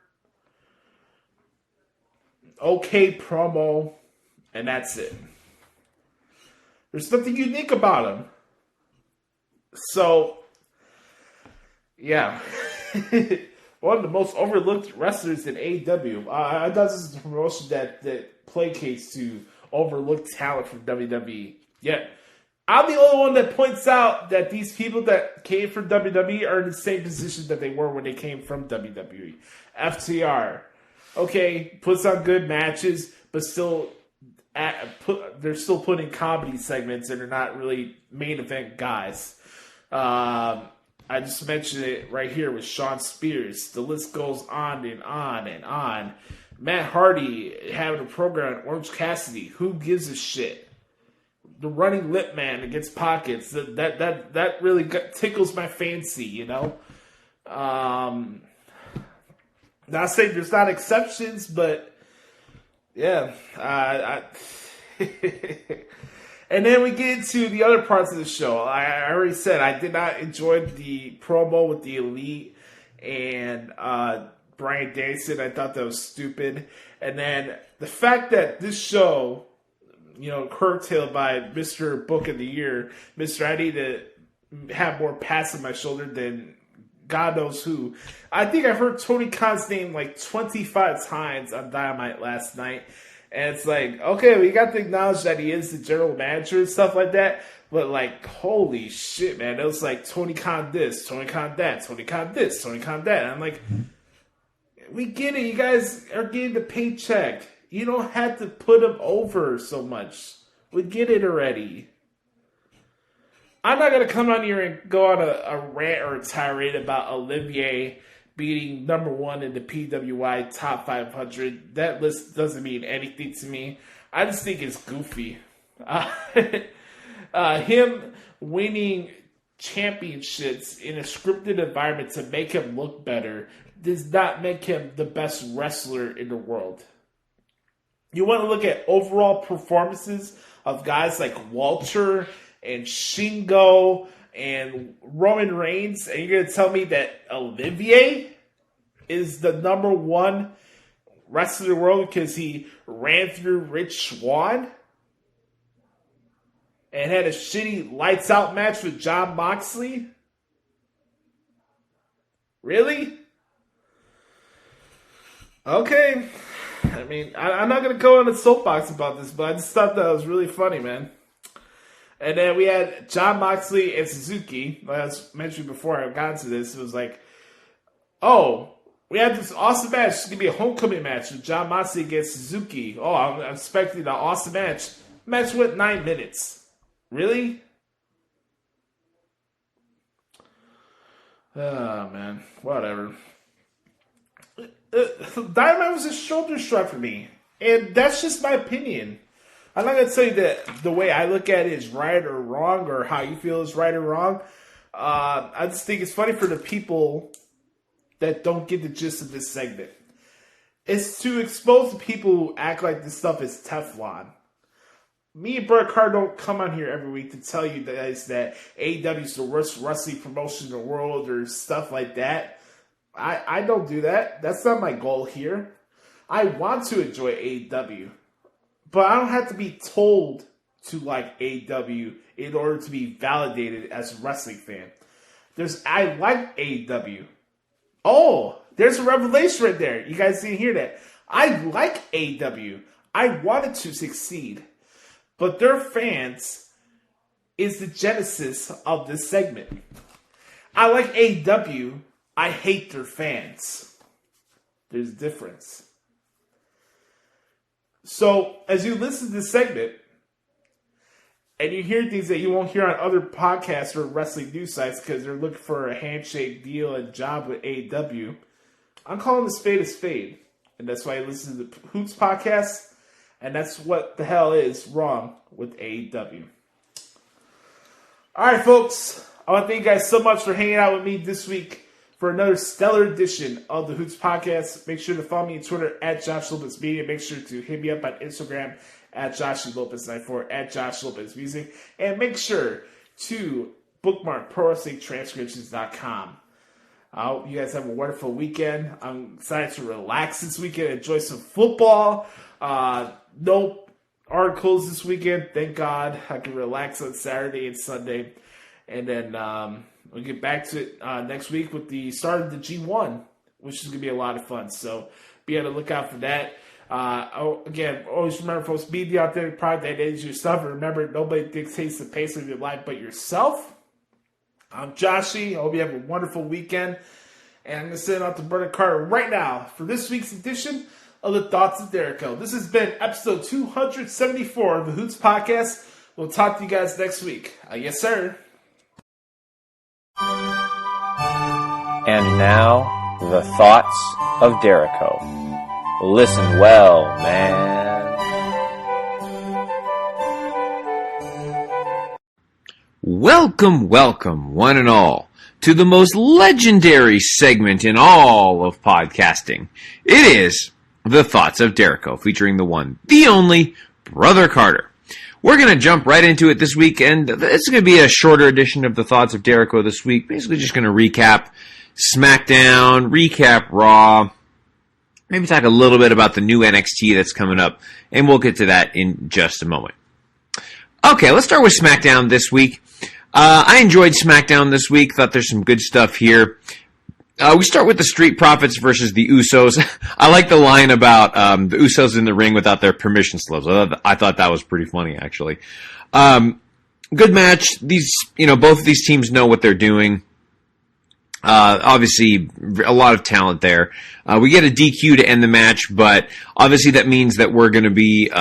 Okay promo. And that's it. There's nothing unique about him. So, yeah. One of the most overlooked wrestlers in AEW. I thought this is a promotion that placates to overlooked talent from WWE. Yet, I'm the only one that points out that these people that came from WWE are in the same position that they were when they came from WWE. FTR. Okay, puts on good matches, but still they're still putting comedy segments and they're not really main event guys. I just mentioned it right here with Shawn Spears. The list goes on and on and on. Matt Hardy having a program on Orange Cassidy. Who gives a shit? The running lip man against Pockets. That really tickles my fancy, you know? Not saying there's not exceptions, but yeah. And then we get into the other parts of the show. I already said I did not enjoy the promo with the Elite and Bryan Danielson. I thought that was stupid. And then the fact that this show, you know, curtailed by Mr. Book of the Year, Mr. I need to have more pats on my shoulder than God knows who. I think I've heard Tony Khan's name like 25 times on Dynamite last night. And it's like, okay, we got to acknowledge that he is the general manager and stuff like that. But like, holy shit, man. It was like Tony Khan this, Tony Khan that, Tony Khan this, Tony Khan that. And I'm like, we get it. You guys are getting the paycheck. You don't have to put him over so much. We get it already. I'm not going to come on here and go on a rant or a tirade about Olivier beating number one in the PWI top 500. That list doesn't mean anything to me. I just think it's goofy. Him winning championships in a scripted environment to make him look better does not make him the best wrestler in the world. You want to look at overall performances of guys like Walter and Shingo and Roman Reigns, and you're going to tell me that Olivier is the number one wrestler in the world because he ran through Rich Swann and had a shitty lights out match with Jon Moxley? Really? Okay. I mean, I'm not going to go on a soapbox about this, but I just thought that was really funny, man. And then we had Jon Moxley and Suzuki. As mentioned before I got into this, it was like, oh, we have this awesome match. It's going to be a homecoming match with Jon Moxley against Suzuki. Oh, I'm expecting an awesome match. Match went 9 minutes. Really? Oh, man. Whatever. Dynamite was a shoulder shrug for me. And that's just my opinion. I'm not going to tell you that the way I look at it is right or wrong or how you feel is right or wrong. I just think it's funny for the people that don't get the gist of this segment. It's to expose the people who act like this stuff is Teflon. me and Bert Carr don't come on here every week to tell you guys that AEW is the worst wrestling promotion in the world or stuff like that. I don't do that. That's not my goal here. I want to enjoy AEW, but I don't have to be told to like AEW in order to be validated as a wrestling fan. I like AEW. Oh, there's a revelation right there. You guys didn't hear that. I like AEW. I wanted to succeed. But their fans is the genesis of this segment. I like AEW. I hate their fans. There's a difference. So, as you listen to this segment, and you hear things that you won't hear on other podcasts or wrestling news sites because they're looking for a handshake deal and job with AEW, I'm calling a spade. And that's why I listen to the Hoots podcast. And that's what the hell is wrong with AEW. All right, folks. I want to thank you guys so much for hanging out with me this week for another stellar edition of the Hoots podcast. Make sure to follow me on Twitter at Josh Lopez Media. Make sure to hit me up on Instagram at Joshie Lopez 94 at Josh Lopez Music. And make sure to bookmark ProWrestlingTranscriptions.com. I hope you guys have a wonderful weekend. I'm excited to relax this weekend, enjoy some football. No articles this weekend, thank God. I can relax on Saturday and Sunday. And then we'll get back to it next week with the start of the G1, which is going to be a lot of fun. So be on the lookout for that. Again, always remember, folks, be the authentic product that is yourself. And remember, nobody dictates the pace of your life but yourself. I'm Joshie. I hope you have a wonderful weekend. And I'm going to send out to Brother Carter right now for this week's edition of the Thoughts of Dericho. This has been episode 274 of the Hoots podcast. We'll talk to you guys next week. Yes, sir. And now, the Thoughts of Dericho. Listen well, man. Welcome, one and all, to the most legendary segment in all of podcasting. It is the Thoughts of Dericho, featuring the one, the only, Brother Carter. We're going to jump right into it this week, and it's going to be a shorter edition of the Thoughts of Dericho this week. Basically just going to recap SmackDown, recap Raw, maybe talk a little bit about the new NXT that's coming up, and we'll get to that in just a moment. Okay, let's start with SmackDown this week. I enjoyed SmackDown this week. Thought there's some good stuff here. We start with the Street Profits versus the Usos. I like the line about the Usos in the ring without their permission slips. I thought that was pretty funny, actually. Good match. Both of these teams know what they're doing. Obviously, a lot of talent there. We get a DQ to end the match, but obviously that means that we're going to be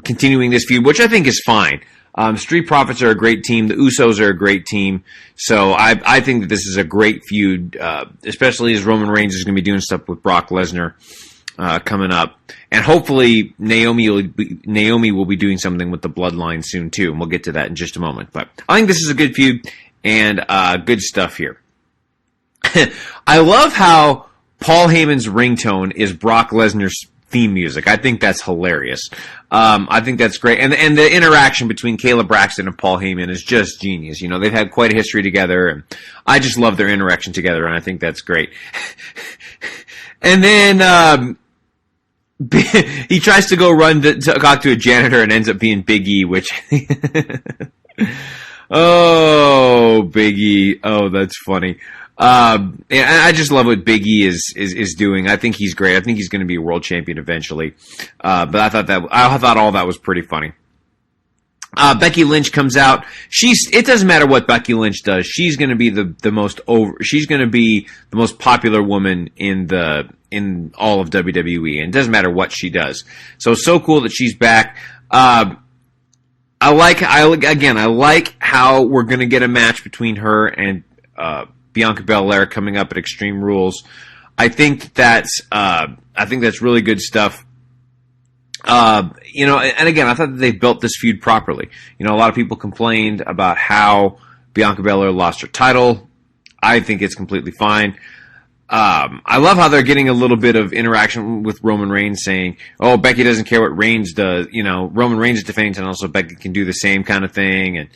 continuing this feud, which I think is fine. Street Profits are a great team. The Usos are a great team. So I think that this is a great feud, especially as Roman Reigns is going to be doing stuff with Brock Lesnar coming up. And hopefully Naomi will be doing something with the Bloodline soon too, and we'll get to that in just a moment. But I think this is a good feud and good stuff here. I love how Paul Heyman's ringtone is Brock Lesnar's theme music. I think that's hilarious. I think that's great. And the interaction between Kayla Braxton and Paul Heyman is just genius. You know, they've had quite a history together, and I just love their interaction together, and I think that's great. And then he tries to go run to talk to a janitor and ends up being Big E, which... Oh, Big E. Oh, that's funny. And I just love what Big E is doing. I think he's great. I think he's going to be a world champion eventually. But I thought all that was pretty funny. Becky Lynch comes out. It doesn't matter what Becky Lynch does. She's going to be she's going to be the most popular woman in all of WWE. And it doesn't matter what she does. So cool that she's back. I like how we're going to get a match between her and Bianca Belair coming up at Extreme Rules. I think that's really good stuff. And again, I thought that they built this feud properly. You know, a lot of people complained about how Bianca Belair lost her title. I think it's completely fine. I love how they're getting a little bit of interaction with Roman Reigns saying, "Oh, Becky doesn't care what Reigns does." Roman Reigns is defending, and also Becky can do the same kind of thing. And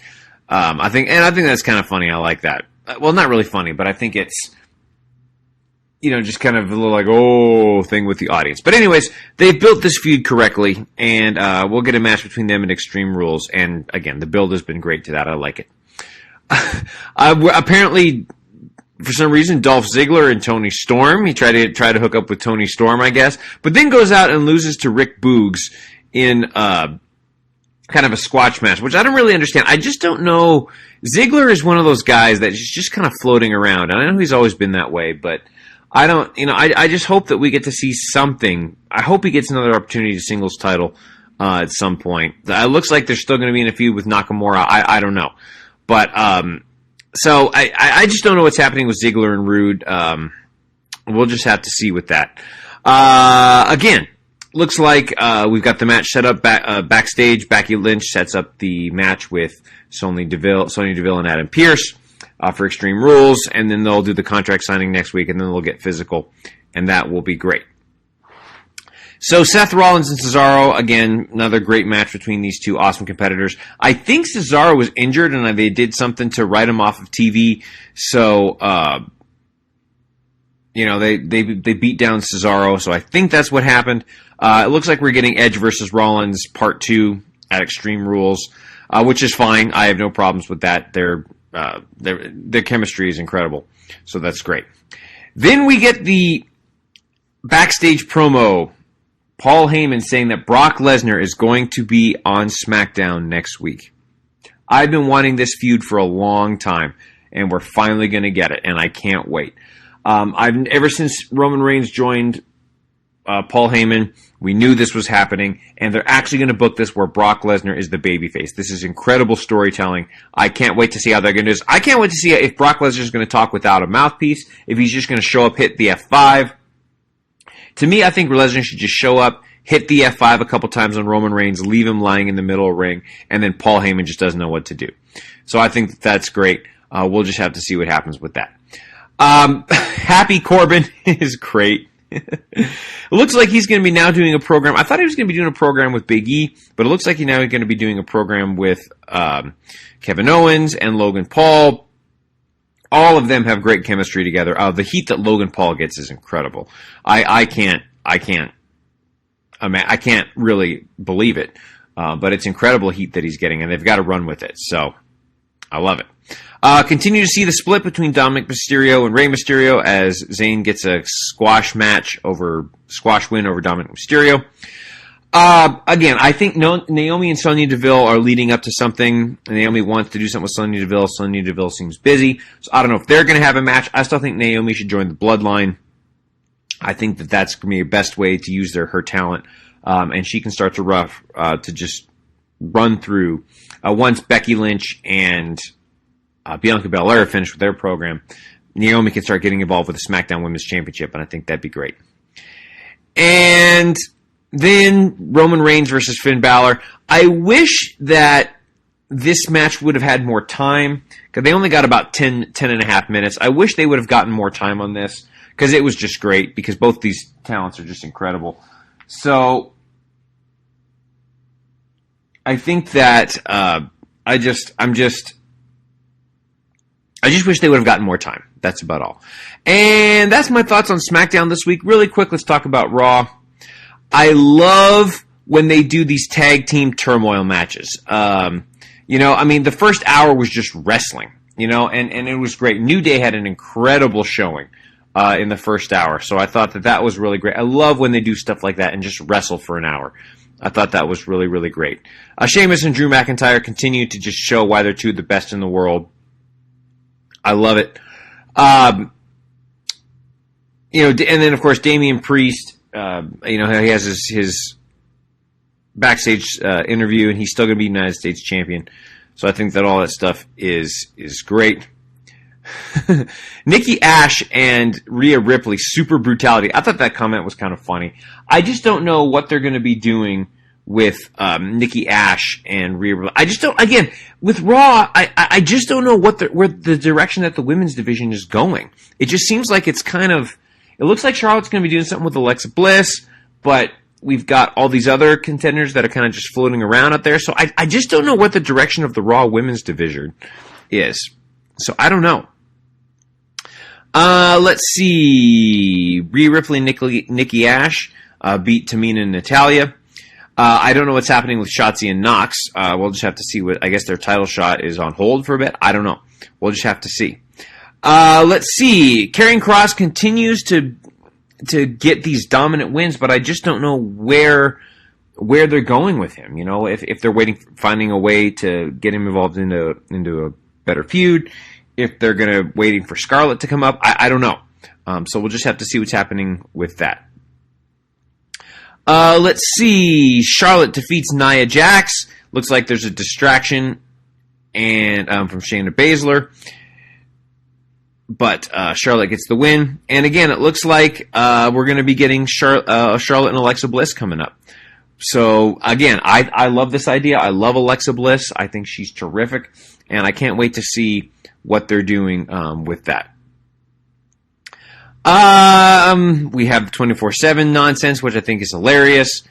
I think that's kind of funny. I like that. Well, not really funny, but I think it's just kind of a little thing with the audience. But anyways, they've built this feud correctly, and we'll get a match between them and Extreme Rules. And again, the build has been great to that. I like it. Apparently, for some reason, Dolph Ziggler and Tony Storm. He tried to hook up with Tony Storm, I guess, but then goes out and loses to Rick Boogs in kind of a squash match, which I don't really understand. I just don't know. Ziggler is one of those guys that is just kind of floating around, and I know he's always been that way, but I don't. I just hope that we get to see something. I hope he gets another opportunity to singles title at some point. It looks like they're still going to be in a feud with Nakamura. I don't know, but. So I just don't know what's happening with Ziggler and Rude. We'll just have to see with that. Again, looks like we've got the match set up backstage. Becky Lynch sets up the match with Sonya Deville and Adam Pearce for Extreme Rules, and then they'll do the contract signing next week, and then they'll get physical, and that will be great. So Seth Rollins and Cesaro, again, another great match between these two awesome competitors. I think Cesaro was injured and they did something to write him off of TV. So, they beat down Cesaro. So I think that's what happened. It looks like we're getting Edge versus Rollins Part 2 at Extreme Rules, which is fine. I have no problems with that. Their chemistry is incredible. So that's great. Then we get the backstage promo. Paul Heyman saying that Brock Lesnar is going to be on SmackDown next week. I've been wanting this feud for a long time, and we're finally going to get it, and I can't wait. Ever since Roman Reigns joined Paul Heyman, we knew this was happening, and they're actually going to book this where Brock Lesnar is the babyface. This is incredible storytelling. I can't wait to see how they're going to do this. I can't wait to see if Brock Lesnar is going to talk without a mouthpiece, if he's just going to show up, hit the F5. To me, I think Lesnar should just show up, hit the F5 a couple times on Roman Reigns, leave him lying in the middle of the ring, and then Paul Heyman just doesn't know what to do. So I think that's great. We'll just have to see what happens with that. Happy Corbin is great. It looks like he's going to be now doing a program. I thought he was going to be doing a program with Big E, but it looks like he's now going to be doing a program with Kevin Owens and Logan Paul. All of them have great chemistry together. The heat that Logan Paul gets is incredible. I can't really believe it, but it's incredible heat that he's getting, and they've got to run with it. So I love it. Continue to see the split between Dominic Mysterio and Rey Mysterio as Zayn gets a squash win over Dominic Mysterio. Again, I think Naomi and Sonya Deville are leading up to something. Naomi wants to do something with Sonya Deville. Sonya Deville seems busy. So I don't know if they're going to have a match. I still think Naomi should join the Bloodline. I think that that's going to be the best way to use her talent. And she can start to just run through. Once Becky Lynch and Bianca Belair are finished with their program, Naomi can start getting involved with the SmackDown Women's Championship, and I think that'd be great. And then Roman Reigns versus Finn Balor. I wish that this match would have had more time, because they only got about 10 and a half minutes. I wish they would have gotten more time on this, because it was just great, because both these talents are just incredible. So I think that I just wish they would have gotten more time. That's about all. And that's my thoughts on SmackDown this week. Really quick, let's talk about Raw. I love when they do these tag team turmoil matches. The first hour was just wrestling, and it was great. New Day had an incredible showing in the first hour, so I thought that was really great. I love when they do stuff like that and just wrestle for an hour. I thought that was really, really great. Sheamus and Drew McIntyre continue to just show why they're two of the best in the world. I love it. And then, of course, Damian Priest, he has his backstage interview, and he's still going to be United States champion. So I think that all that stuff is great. Nikki Ash and Rhea Ripley, super brutality. I thought that comment was kind of funny. I just don't know what they're going to be doing with Nikki Ash and Rhea Ripley. I just don't. Again, with Raw, I just don't know where the direction that the women's division is going. It just seems like it's kind of It looks like Charlotte's going to be doing something with Alexa Bliss, but we've got all these other contenders that are kind of just floating around out there. So I just don't know what the direction of the Raw Women's Division is. So I don't know. Let's see. Rhea Ripley and Nikki Ash beat Tamina and Natalya. I don't know what's happening with Shotzi and Nox. We'll just have to see. I guess their title shot is on hold for a bit. I don't know. We'll just have to see. Let's see. Karrion Kross continues to get these dominant wins, but I just don't know where they're going with him. You know, if they're finding a way to get him involved into a better feud, if they're waiting for Scarlett to come up, I don't know. So we'll just have to see what's happening with that. Let's see. Charlotte defeats Nia Jax. Looks like there's a distraction and from Shayna Baszler. But Charlotte gets the win. And again, it looks like we're going to be getting Charlotte and Alexa Bliss coming up. So again, I love this idea. I love Alexa Bliss. I think she's terrific. And I can't wait to see what they're doing with that. We have the 24/7 nonsense, which I think is hilarious.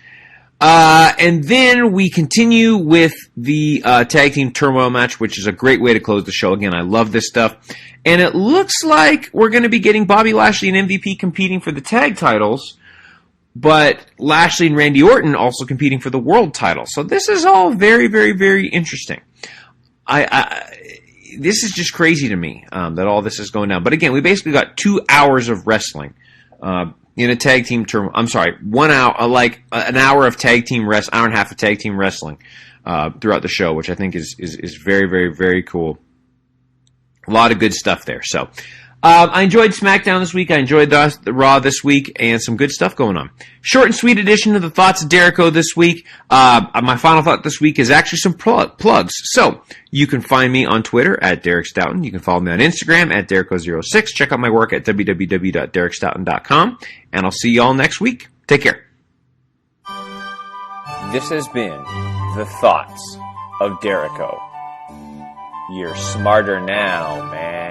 And then we continue with the tag team turmoil match, which is a great way to close the show. Again, I love this stuff. And it looks like we're going to be getting Bobby Lashley and MVP competing for the tag titles, but Lashley and Randy Orton also competing for the world title. So this is all very, very, very interesting. This is just crazy to me that all this is going down. But again, we basically got 2 hours of wrestling in a tag team term. I'm sorry, 1 hour, like an hour of tag team hour and a half of tag team wrestling throughout the show, which I think is very, very, very cool. A lot of good stuff there. So I enjoyed SmackDown this week. I enjoyed the Raw this week, and some good stuff going on. Short and sweet edition of the Thoughts of Dericho this week. My final thought this week is actually some plugs. So you can find me on Twitter at Derek Stoughton. You can follow me on Instagram at Dericho06. Check out my work at www.derekstoughton.com, and I'll see you all next week. Take care. This has been the Thoughts of Dericho. You're smarter now, man.